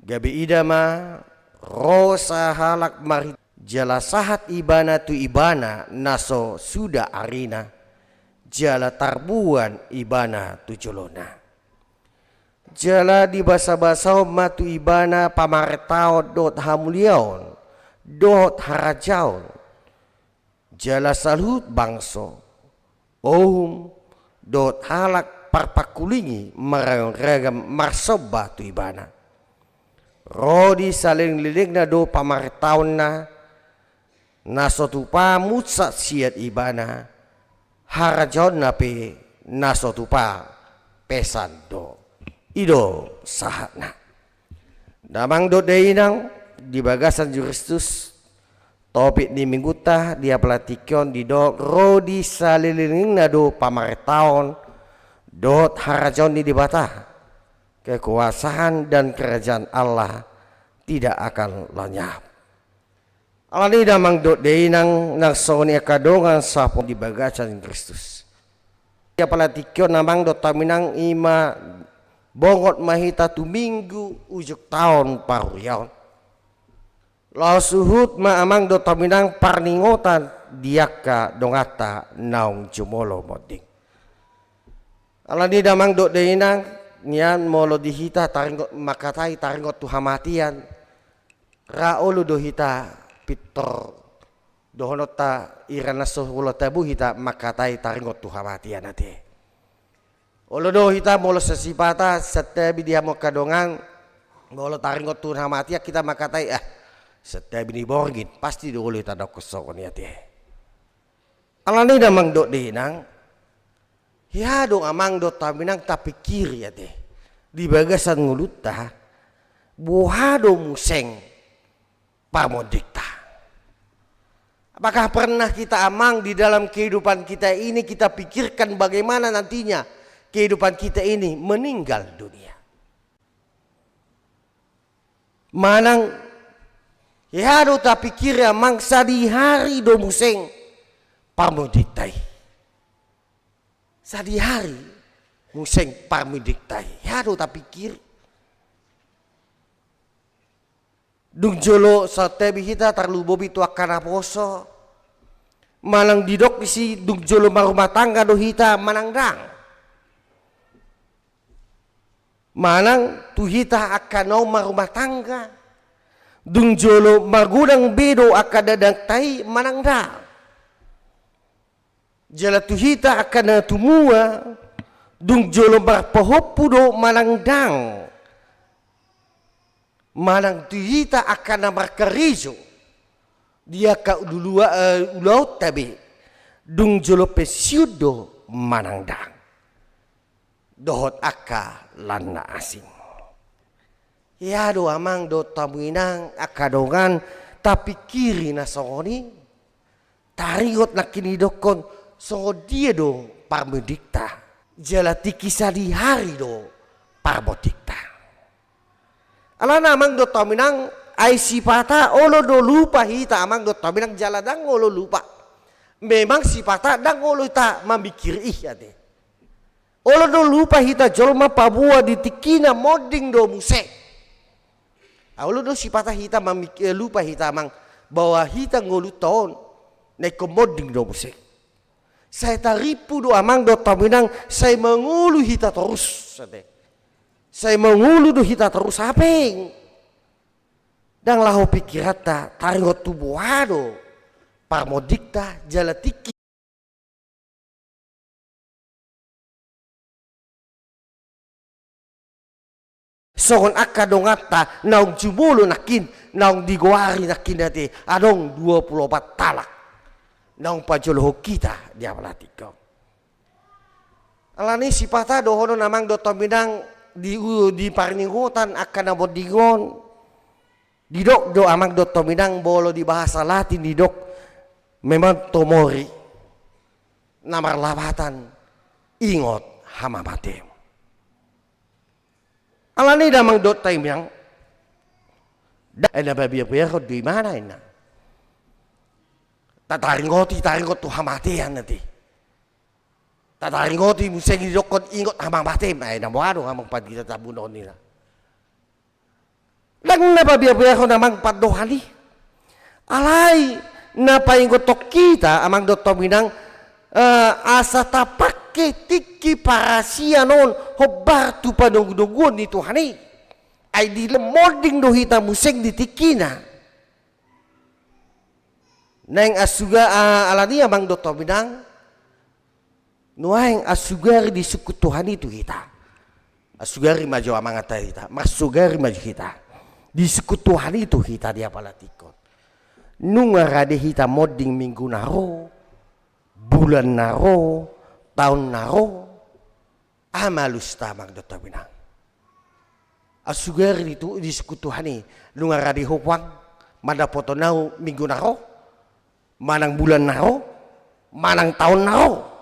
gabi idama rosa halak mari jala sahat ibana tu ibana naso sudah arina jala tarbuan ibana tu jolona jala di basa-basa matu ibana pamartao dot hamuliaon dot harajaon jala salut bangso dot halak parpakulingi marayong ragam marsoba tu ibana rodi saling liligna do pamartaon na naso tupa mutsa siat ibana harajon nape naso tupa pesan do ido sahatna damang do deinang di bagasan juristus topik di mingguta dia pelatikion di do rodi salilingna do pamartaon dot harajon di bata kekuasaan dan kerajaan Allah tidak akan lenyap. Alani damang dot deinang nagsoni akadongan sapon di bagasan Kristus. Dia palatikyo namang dot taminang ima bongot mahita tu minggu ujuk tahun paruyaon. Lausuhut ma amang dot taminang parningotan diaka dongata naung jumolo moding. Alani damang dot deinang nian molo dihita taringot makatai taringot tu hamatian raolu dohita Pitor dohonota irana sohulo tabu hita makatai taringot tu hamatian ate. Olodo hita molo sesipata setebi dia mo kadongan molo taringot tu hamatia kita makatai setebi ni borgin pasti dulu hita dok kesokon ate. Alani damang dok dinang Ya dong amang do taminang tapikir ya deh. Di bagasan nguluta buhado museng pamodikta. Apakah pernah kita amang di dalam kehidupan kita ini kita pikirkan bagaimana nantinya kehidupan kita ini meninggal dunia. Manang ya do tapikir amang sadi hari do museng pamodiktai. Sadi hari museng pamodiktai. Ya do tapikir. Dung jolo sa tebi hita tarlubobi tu akana poso. Manang didok isi dung jolo marumah tangga do hita manang dang. Manang tu hita akana marumah tangga. Dung jolo magudang bedo akadadang tai manang dang. Jala tu hita akana tumua. Dung jolo marpahopu do manang dang. Manang tuhita akan markarizo dia ka dulua ulau tabi dung jolo pesiudo manang dang dohot aka lana asing ya do amang do tamuinang akadongan tapi kiri na songoni tarigot na kinidokon songo dia do parmedikta jalati kisah di hari do parbotikta. Alana amang do taminang ay sipata olo do lupa hita amang do taminang jaladang olo lupa. Memang sipata dang olo ita mamikir ade. Olo do lupa hita jolma pabua di tikina moding do muse. Olo do sipata hita mamikir lupa hita amang bahwa hita ngolu tahun neko moding do muse. Saya taripu do amang do taminang saya mengulu hita terus ade. Saya mengulu do hita terus apeng. Dan lahu pikirata taringot tubuhado parmodikta jalatiki. Sohon akadongata naung jumulu nakin naung digoari nakin dati adong 24 talak. Naung pajoloh kita dia melatiko. Alani sipata dohono namang do tominang di parningutan akan abodingon didok do amang do tominang bolo di bahasa Latin didok memang tomori namar labatan ingot hama mate alani damang do taimyang ada babi apa di mana ini taringot tu hamatean nanti tataringoti museng didokon ingot hamang batem ay namwado hamang padita tabunon nila. Lang na pabiya ko namang padohani. Alay na paingot kita amang dotominang asa tapake tiki para siya noon hobar tu panungdugon ni Tuhani ay di lemoding do hita museng di tikina. Nang asuga alani amang dotominang nuaing asugari di suku Tuhan itu kita. Asugari maju amangata kita. Masugari maju kita. Di suku Tuhan itu kita dia palatikot. Nungarade kita moding minggu naro. Bulan naro. Tahun naro. Amalus tamang dotabinang. Asugari itu di suku Tuhan ini. Nungarade hopwang. Mana foto nau minggu naro. Manang bulan naro. Manang tahun naro.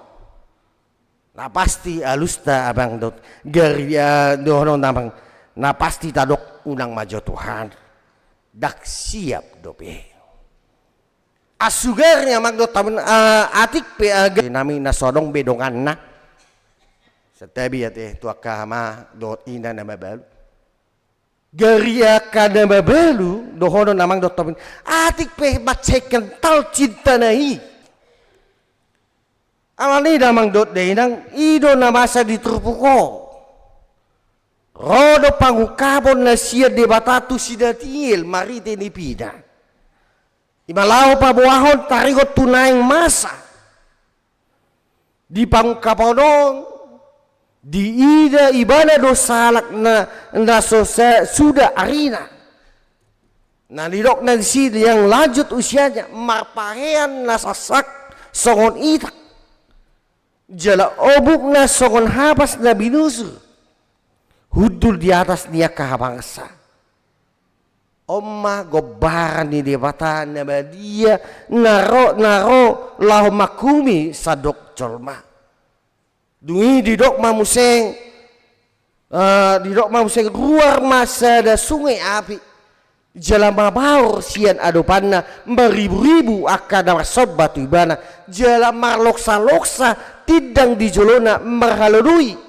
Na pasti alusta abang dot geria dono namang na pasti tadok unang majo Tuhan dak siap dope asugernya mag dot tamen atik pe nami nasodong bedongan na setebi ate tuaka ma dot ina na mabal geria kana mabalu dohono namang dot tamen atik pe baceken tal cinta nahi. Alani damang dot nang ido na masa ditrupuko. Rodo pangukabon na siya debatatu sidatil marite ni pida. Imalao pa buahon tarigot tunayang masa. Di pangkaponon di ida ibana do salak na sudah arina. Nalidok na si yang lanjut usianya marpahean nasasak songon itak. Jala obuk na songon habas na binusur. Hudul di atas niya kahabangsa. Omma gobaran ni debata nama dia naro lahu makumi sadok colma. Dungi didok mamuseng ruar masa da sungai api. Jala mabaur sian adopanna beribu-ribu akan sob batu ibana. Jala marloksa-loksa tidang di jolona merhalului.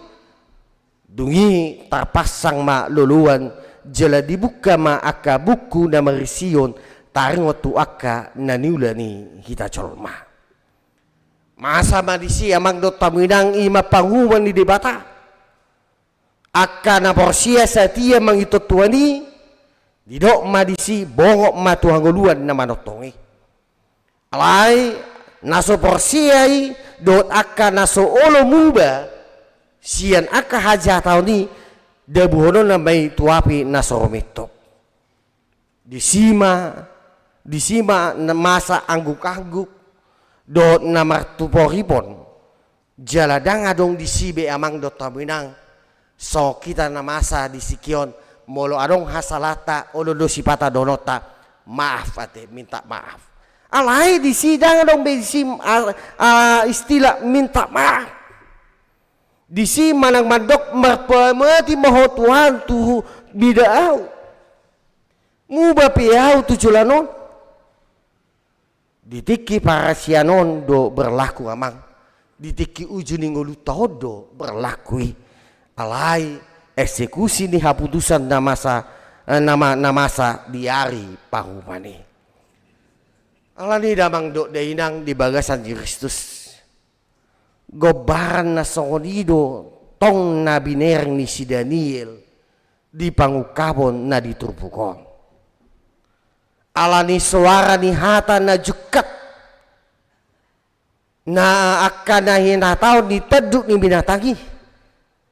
Dungi terpasang ma luluan. Jala dibuka ma aka buku na marision taring waktu aka na niulani hita colma. Masa madisi amang do taminang ima panguman ni debata. Aka na porsia satia mangito tuani. Didok madisi bongok ma tuhanguluan na manotongi. Alai naso porsiai dot aka naso olo muba sian aka haja tauni debuhono na may tuapi naso romitop. Disima na masa angguk-angguk dot na martuporipon jaladang adong disibe amang dot taminang so kita na masa disikion molo adong hasalata olo dosipata donota maaf ate minta maaf. Alai di sidang dong besim istilah minta maaf. Di si manang mandok merpemati moho Tuhan tuhu bidau. Muba piau tujulanon. Ditiki para sianon do berlaku amang. Ditiki ujuningolu todo berlakui. Alai eksekusi ni haputusan namasa diari pahumani. Alani damang dok dainang di bagasan Kristus. Gobaran na songonido tong na binerang ni si Daniel di pangukabon na diturpukon. Alani suara ni hata na jukat na akan na hinataw ni teduk ni binatangi.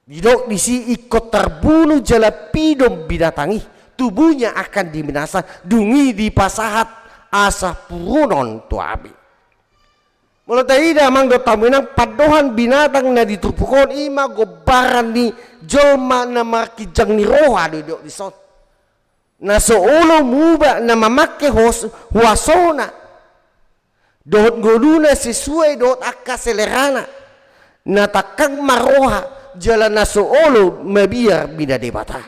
Didok di si ikut terbunuh jala pidom binatangi. Tubuhnya akan diminasa dungi di pasahat asa purunon tuabi. Mula taida mang do taminang padohan binatang na diturpukon ima gobaran ni jolma na makijang ni roha duduk di son. Na seulo muba na mamake huasona. Dot goduna sesuai dot akka selerana. Na takang maroha jalan na seulo mabiar bida debata.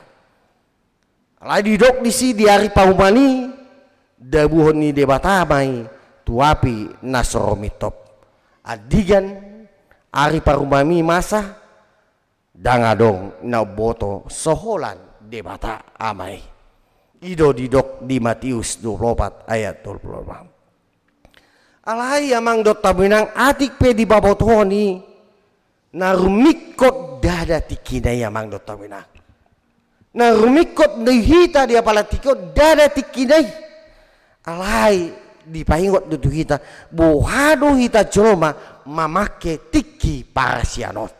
Alai didok di si di hari pahumani dabuhon ni debata mai tuapi nasoromitop. Adigan ari parumami masa dangadong na boto soholan debata amai. Ido didok di Matius 24 ayat 24. Alai amang dot taminang atik pe di babotoni na rumikot dada tikinay amang dot taminang. Na rumikot na hita di apalatikot dada tikinay. Alai di pahingot dutu hita buhado hita jolma mamake tiki para sianot.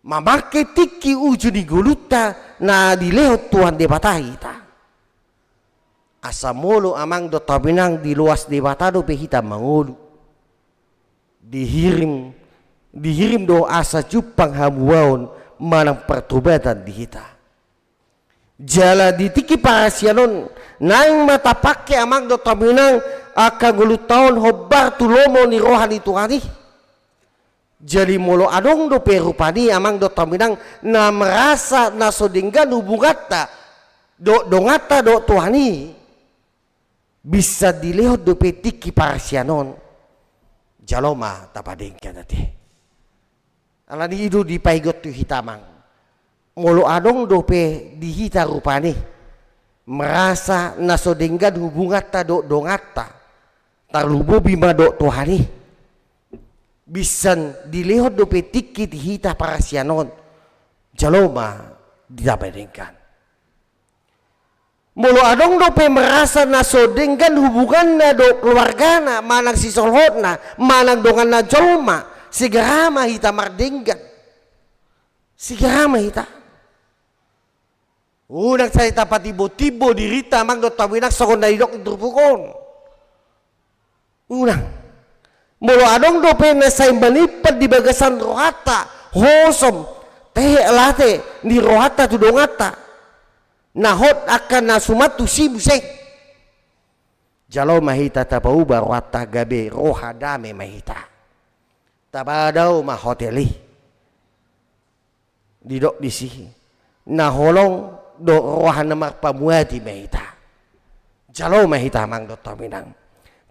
Mamake tiki ujuni guluta na dilehot Tuhan debata hita. Asamolo amang do tabinang di luas debata do pe hita mangolu. Dihirim do asa jupang hamuaon manang pertobatan di hita. Jala ditiki para sianon nang mata pake amang do taminang akan gulutaon hobar tulomo ni rohani Tuhani. Jadi molo adong do perupani amang do taminang na merasa nasodinggan hubungata do dongata do Tuhani bisa dilihat do petiki para sianon jaloma tapadengka tadi. Alani itu dipaigot tu hitamang. Molo adong dope dihita rupane merasa nasodenggan hubungata do dongata tarubo bima do Tuhani bisan dilihat dope tiki dihita para sianon jaloma didapatkan. Molo adong dope merasa nasodenggan hubungan do keluargana manang si solhotna manang dongan na jolma sigarama hita mardenggan sigarama hita. Unang salita patibo-tibo dirita mang do tawinak sa kondayok intrupukon. Unang Molo adong dope na say manipad di bagasan rohata hosom tehe late di rohata tu dongata nahot akan nasumatu si buseng jalo mahita tapauba rohata gabe roha dame mahita tabadau mahoteli di dok disi naholong do roha nama pamuati mahita jalo mahita mang do taminang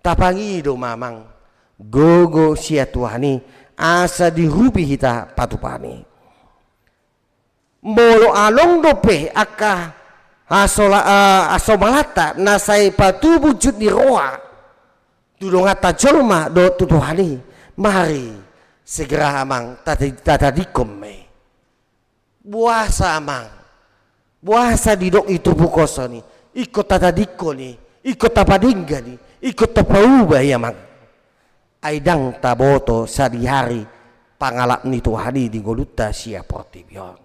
tapangi do mamang gogo sia Tuhani asa dirubi hita patupani molo along dope aka asomalata nasai patu wujud di roa tulungata jolma do Tuhani mari segera amang tata dikom me buasa amang buasa didok itu bukoso ni ikut tata diko ni ikut tapadingga ni ikut tapauba ya mang aidang taboto sa di hari pangalap ni Tuhani di Golgota sia portibion.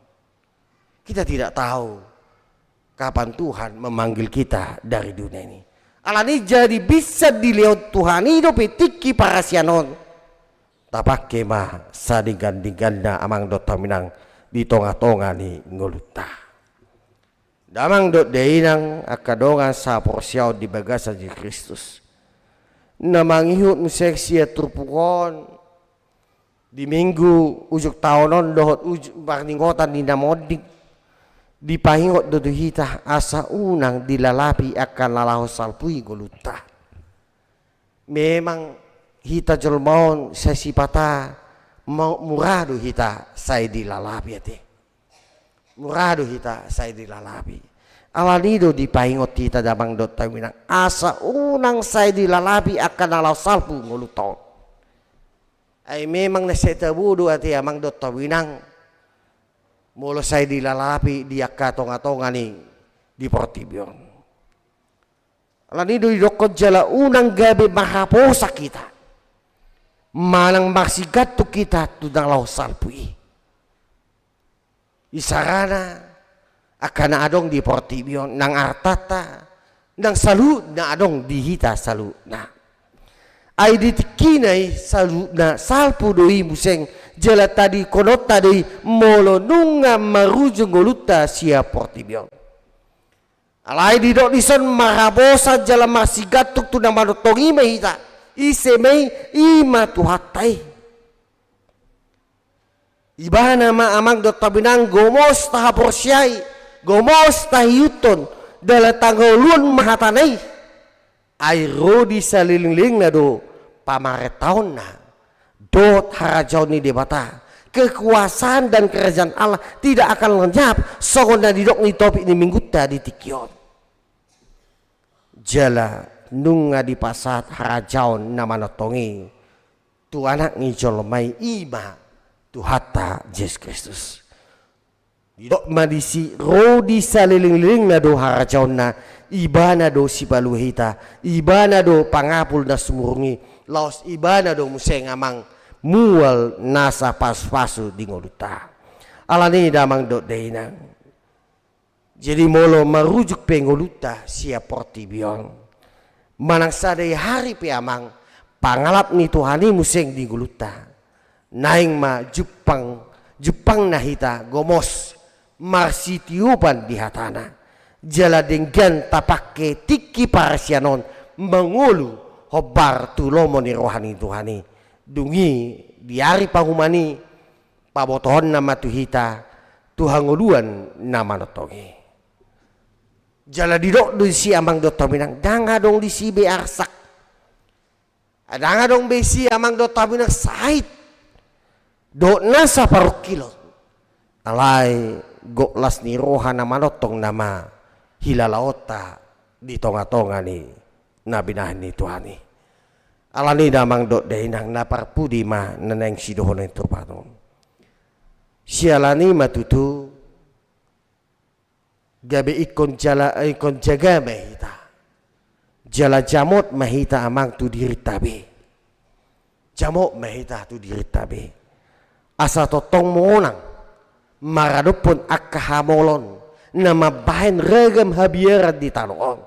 Kita tidak tahu kapan Tuhan memanggil kita dari dunia ini. Alani jadi bisa dilihat Tuhan itu petiki para sianon. Tapak kema sa diganti-ganda amang dot taminang di tonga-tonga ni Golgota. Damang dot deinang akadongan sa porsiaw di bagasan di Kristus. Na manghihut museksi at turpukon di minggu ujuk taonon dohot ujuk barningotan ni namodik di pahingot doduhita asa unang dilalapi akan lalaho salpui Golgota. Memang hita jolmaon sa sipata murado hita say dilalapi ate murado hita say dilalapi awalido di paingot kita damang dot taminang asa unang say dilalapi akan alaw salpu nguluton ay memang nasetabudo ati amang dot taminang mulo say dilalapi di akatonga-tonga ni di portibion alanido idokot jala unang gabi mahaposa kita manang masigat tu kita tu dalaw salpui isarana akan adong di portibion nang artata nang salu na adong di hita salu na ay ditikinay salu na salpu doi museng jala tadi konot tadi molo nunga marujung Golgota sia portibion alay di dok dison marabosa jala masigatuk tu na manotongi mahita isemay ima tuhatay ibana ma amang dot tabinang gomos tahaporsyay gomos tahiyuton dala tanggolun mahatanay ay rodi sa liling-ling na do pamaretaon na dot harajaw ni debata kekuasaan dan kerajaan Allah tidak akan lenyap sokon na didok ni topik ni mingguta di tikyon jala nunga di pasat harajaw na manotongi tu anak ni jolmay ima tu hatta Yesus Kristus didok madisi rodi sa liling-liling na do harajaw na ibana do si paluhita ibana do pangapul na sumurungi laos ibana do museng amang mual nasa pas-pasu di Golgota alani damang do deinang jadi molo marujuk pe Golgota sia portibion manang sadai hari pe amang pangalap ni Tuhani museng di Golgota naing ma Jepang nahita gomos marsitiupan di hatana jala denggan tapake tiki parasianon mengulu hobar tulomo ni rohani Tuhani dungi diari pangumani pabotohon nama tuhita tuhanguluan nama notongi jala didok do si amang do taminang danga dong di si be arsak danga dong be si amang do taminang sait do nasa parukilo alay goklas ni roha nama notong nama hilalaota di tonga-tonga ni nabinahan ni Tuhani alani damang dot dainang naparpudi ma naneng sidohon yang terpanon sialani matutu gabe ikon jaga mahita jala jamot mahita amang tu diri tabe jamot mahita tu diri tabe asa totong monang maradopon akahamolon nama bahan regam habiaran di tanoon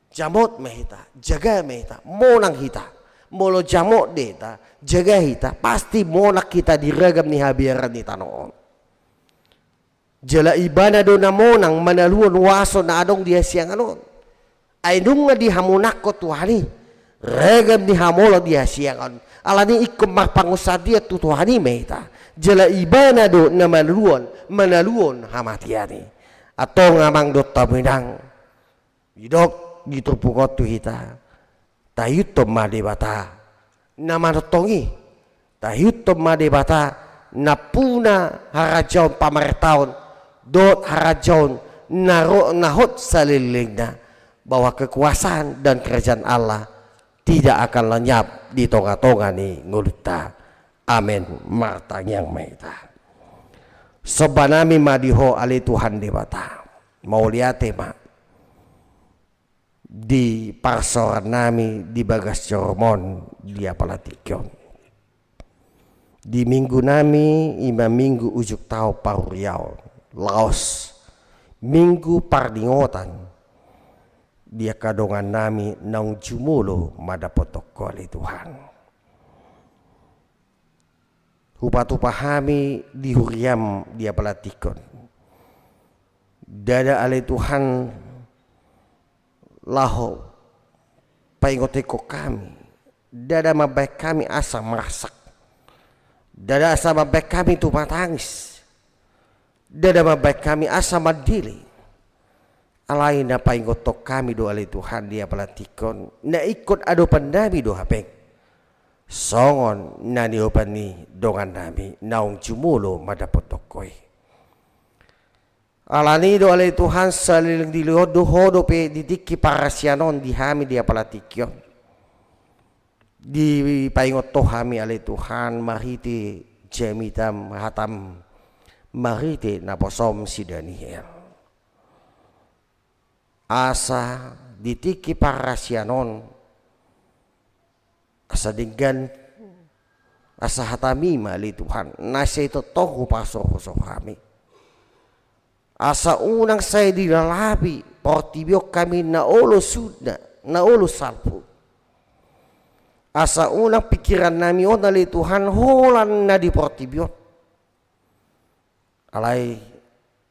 jamot mahita jaga mahita monang hita molo jamok deta jaga hita pasti monak kita diragam ni habiaran ni tanoon. Jala ibana do na monang manaluon waso na adong dia siang anon. Ay nung nga di hamunak ko tuhani regam ni hamolo dia siang anon. Alani ikom mapangusad dia tu tuhani meta. Jala ibana do na manaluon hamatiani. Atong amang do taminang idok gitupukot tu hita. Tayutom madebata na manotongi. Tayutom madebata na puna harajaon pamartaon dot harajaon nahot sa liling na bahwa kekuasaan dan kerajaan Allah tidak akan lenyap di tonga-tonga ni nguluta. Amin. Matang yang maita. Sobanami madiho ali Tuhan debata. Mau lihat tema di parsoran nami di Bagas Coromon dia Palatikyon. Di minggu nami ima minggu ujuk tau Paruriau Laos minggu pardingotan dia kadongan nami naung jumulo madapotokoli Tuhan. Hupa-tupa hami di huriam dia Palatikon. Dada ale Tuhan laho paingoteko kami dada mabaik kami asa merasak dada asa mabaik kami tu matangis dada mabaik kami asa madili alai na paingotok kami do alai Tuhan dia Palatikon na ikut ado pandami do hapeng songon na niopani dongan nami naung jumulo madapotokoi. Alani do alay Tuhan salilang dilihodo hodo pe didiki parasyanon di hami dia Palatikyon. Di paingot to hami alay Tuhan mariti jamitam hatam mariti naposom si Daniel. Asa ditiki parasyanon asa dinggan asa hatamima alay Tuhan nasa ito tohu pasoho hami. Asa unang saya dilalabi portibio kami na olo sudna na olo salpo. Asa unang pikiran nami on ali Tuhan holan na di portibio. Alay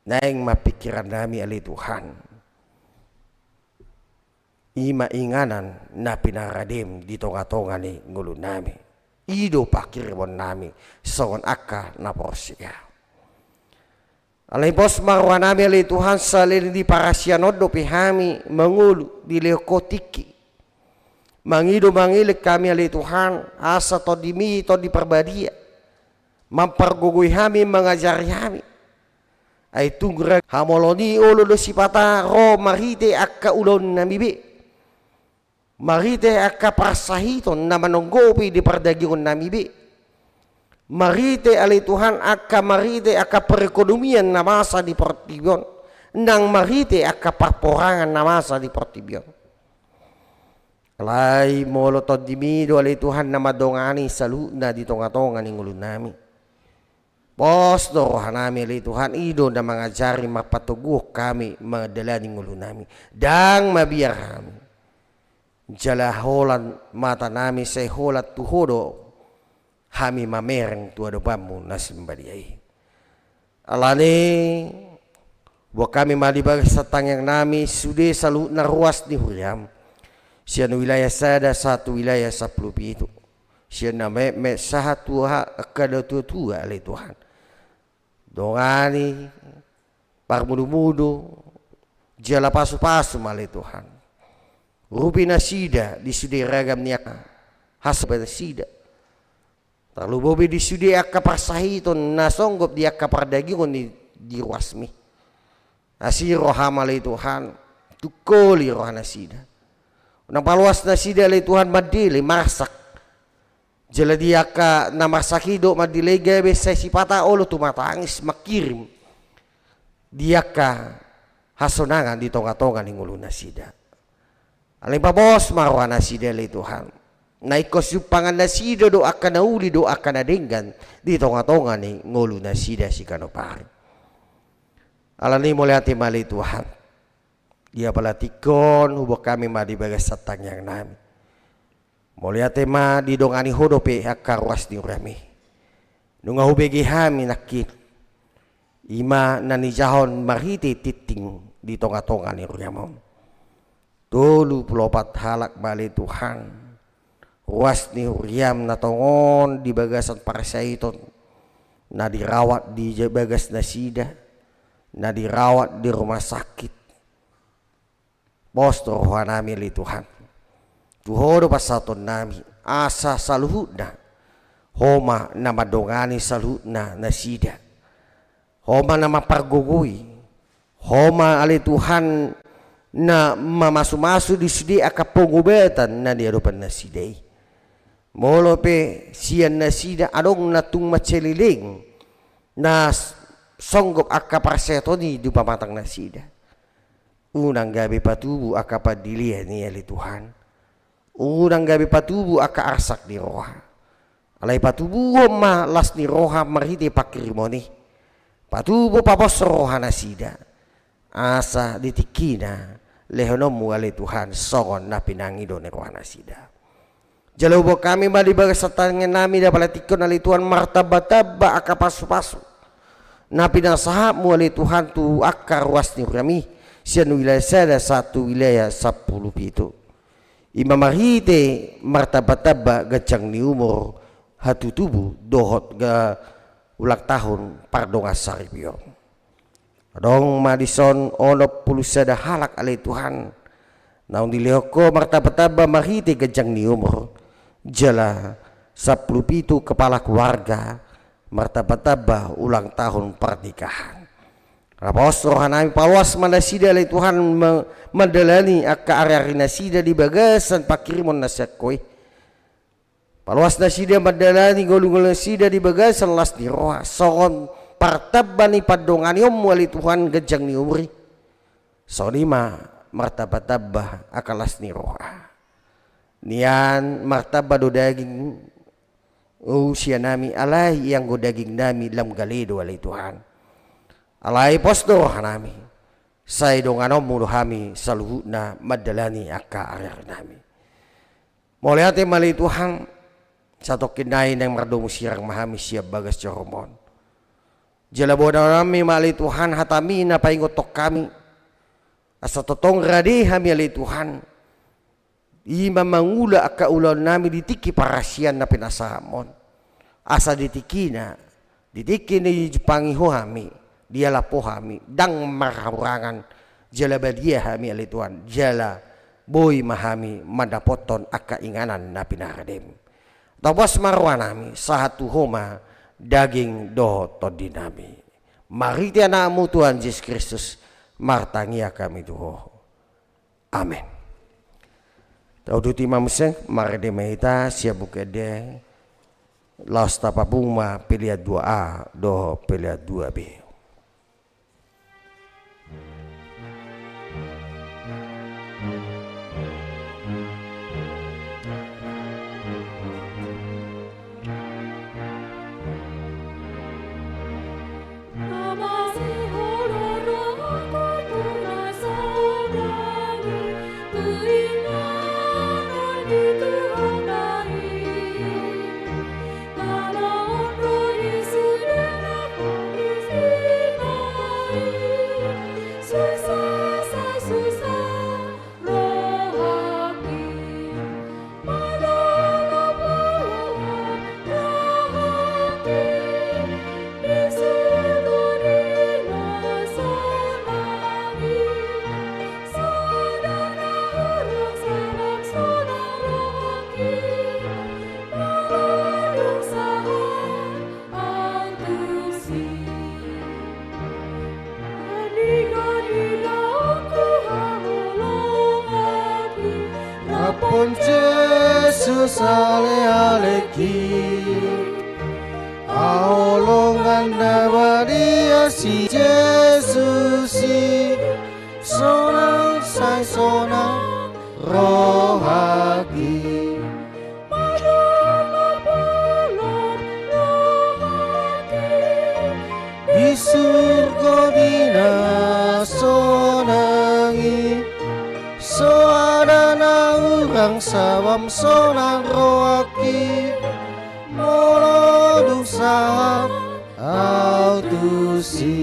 naeng mapikiran nami ali Tuhan. Ima inganan na pinaradim di tonga-tonga ni ngulu nami. Ido pakirwon nami songon akka na porsiya. Alay bos marwa nami alay Tuhan salin di parasyanod do pihami mangulu di leokotiki. Mangido mangilik kami alay Tuhan asa to dimi to di perbadia. Mampargugoy hami mengajari hami. Ay tungra hamoloni ulo do sipata ro marite akka ulon namibi. Marite akka prasahiton na manonggopi di perdagingon namibi. Marite alay Tuhan akka marite akka perekonomian na masa di Portibon nang marite akka parporangan na masa di Portibon. Alay molotod dimido alay Tuhan na madongani salu na di tonga-tonga ni ngulun nami. Pos dorohan nami alay Tuhan ido na mangajari mapatuguh kami madala ni ngulun nami. Dang mabiar kami. Jalaholan mata nami say holat tuhodo hami mamereng tuado bamu nasimbadiai. Alani buat kami malibag sa tangyang nami sude salu na ruas ni huriam. Siya na wilayah sada satu wilayah 10 itu. Siya na me satu kada tua alay Tuhan. Dongani parmudu-mudu jala pasu-pasu malay Tuhan. Rupi na sida di sude ragam niya hasab na sida. Lalu bobi di sudi akka parsahiton na songgop di akka pardagingon di ruasmi. Asiro hamalay Tuhan tukoli rohana sida. Unang paluas na sida lay Tuhan madili marsak. Jala di akka na marsakido madili gabe sa sipata olo tumatangis makirim. Di akka hasonangan di tonga-tonga ni ngulo na sida. Alay pa bos marwana sida lay Tuhan. Naikos yung panganasido do akan nauli do akan nadenggan di tonga-tonga ni ngulu na sida si kanopari. Alani mo lihat mali Tuhan. Dia Palatikon hubok kami madibagas sa tangyang namin. Molia tema didongani hodope akaruas ni urami. Nunga hubegi hami nakit. Ima nani jahon marhiti titing di tonga-tonga ni uryamom. Tolu pulopat halak bali Tuhan. Ruas ni uryam na tongon di bagasan parasaiton. Na dirawat di bagas nasida. Na dirawat di rumah sakit. Posto rohanami li Tuhan. Tuhodo pasaton nami asa saluhudna. Homa nama dongani saluhudna nasida. Homa nama pargogoi. Homa ali Tuhan na mamasu-masu di sidi aka pengobatan na di adopan nasidai. Molo pe sian nasida adong natung maceliling na songgop aka parsetoni di pamatang nasida. Unang gabi patubu aka padilia ni ali Tuhan. Unang gabi patubu aka arsak di roha. Alai patubu ma las ni roha marhiti pakirimoni. Patubu papos roha nasida. Asa ditikina lehonomu ali Tuhan songon na pinangido ni roha nasida. Jalubo kami malibaga sa tangan nami na palatikon ali Tuhan martaba-taba aka pasu-pasu. Na pinasahamu ali Tuhan tu aka ruas ni kami. Siyan wilayah sada satu wilayah 10 pito. Imamarhite martaba-taba gacang ni umur hatu tubuh dohot ga ulang tahun pardonga saripyo. Adong madison onop pulusada halak alay Tuhan. Naung dilihoko martaba-taba marhite gajang ni umur. Jala 10 pitu kepala keluarga martaba-taba ulang tahun pernikahan. Rapos rohanami pawas manasida alay Tuhan madalani akka ari-ari nasida di bagasan pakirimon nasakoi. Paluas nasida madalani golong-golong nasida di bagasan las di roha. Songon partabani padongani wali Tuhan gajang ni umri. Sonima martaba-taba akalas ni roha. Nian martaba do daging usia nami alay yang go daging nami lam galido wali Tuhan. Alay posto rohanami. Say donganom mudo hami saluhuna madalani akka ari-ari nami. Moliate mali Tuhan. Satu kinai yang merdomu sirang mahami siap bagas coromon. Jala boda nami mali Tuhan hatami na paingotok kami. Asa totong radi hami ali Tuhan. Ima mangula aka ulon nami ditiki parasian na pinasamon. Asa ditikina. Ditiki ni Jepangiho hami. Dia lapo hami. Dang marharangan. Jala badia hami ali Tuhan. Jala boy mahami madapoton aka inganan na pinaradem. Tabas marwanami sahatu homa daging doho todinami. Mari tianamu Tuhan Yesus Kristus martangia kami doho. Amin. Tauduti mamuseng marede mehita siap bukede laos tapapuma pilihat 2A doho pilihat 2B. Apun Jesus ale-aleki Aolongan dabadia si Jesus si Sonang say sonang rohagi Di surga dina sonangi So ada na urang sawam sonang roaki molo dusa autusi.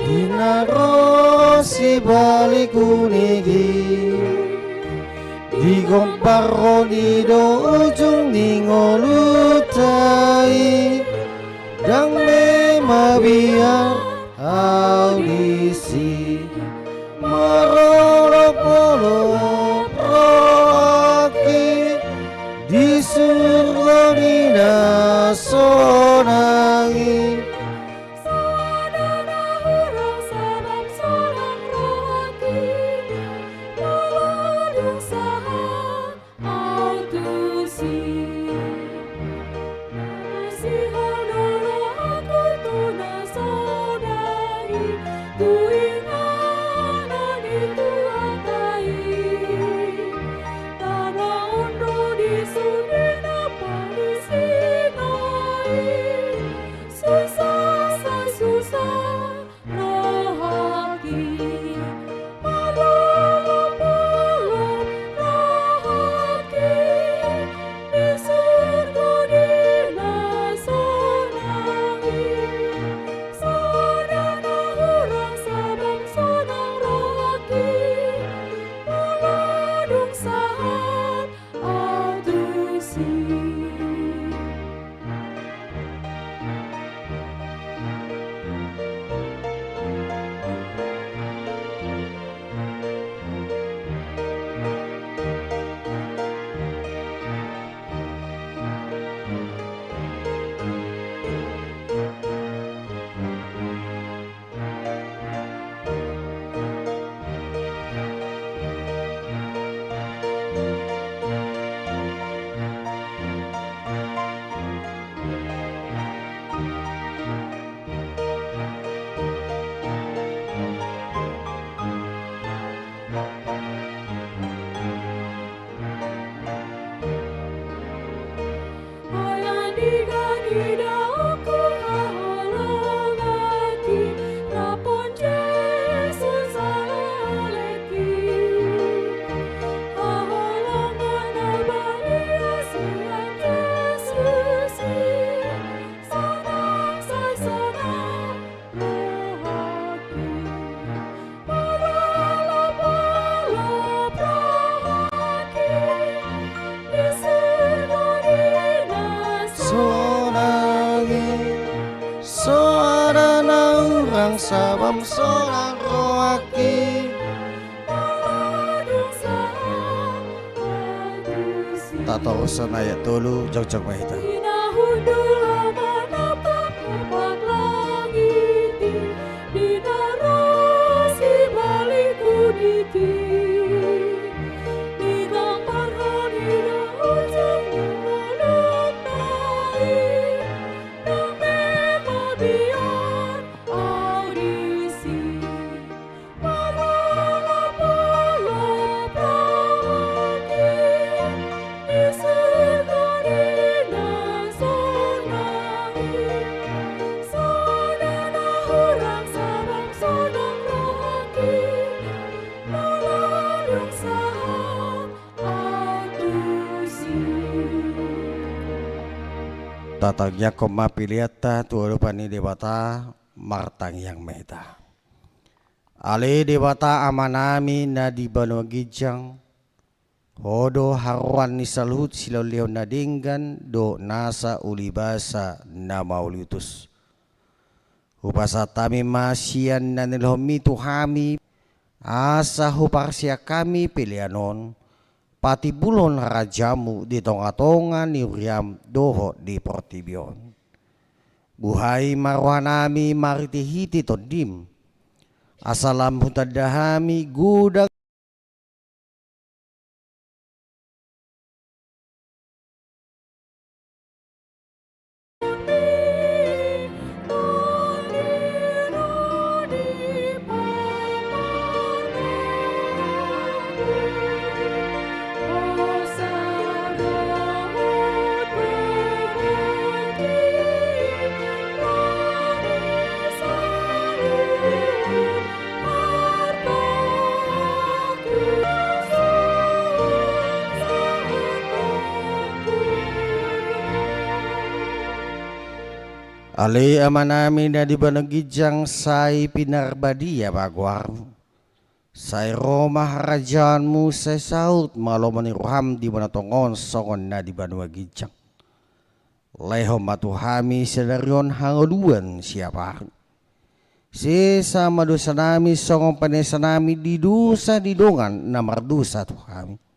Dinaro si balik kunigi digomparo di do ujung ningolutai dang me mabiar audisi marolok polo roaki di surga dina sonangi. Sabam sonang roaki tato usan ayat tulu jog-jog mahita. Tatagnya koma piliata tuarupani dewata martang yang meta. Ale dewata amanami nadi banu gijang. Hodo haruan ni salut silau leo nadinggan do nasa ulibasa nama ulitus. Upasa tami masian nanilhomi tuhami asa huparsia kami pilihanon, pati bulon rajamu di tonga-tonga ni uriam doho di portibion. Buhay marwanami maritihiti tondim, asalam hutadahami gudang Ali amanami na di banagijang say pinarbadia bagwar. Say Roma harajanmu say saut maloman ni ruham di banatongon songon na di banagijang. Leho matuhami sedarion hangaluan siapa. Sesa madosa nami songon panesa nami di dosa didongan na mardusa tuhami.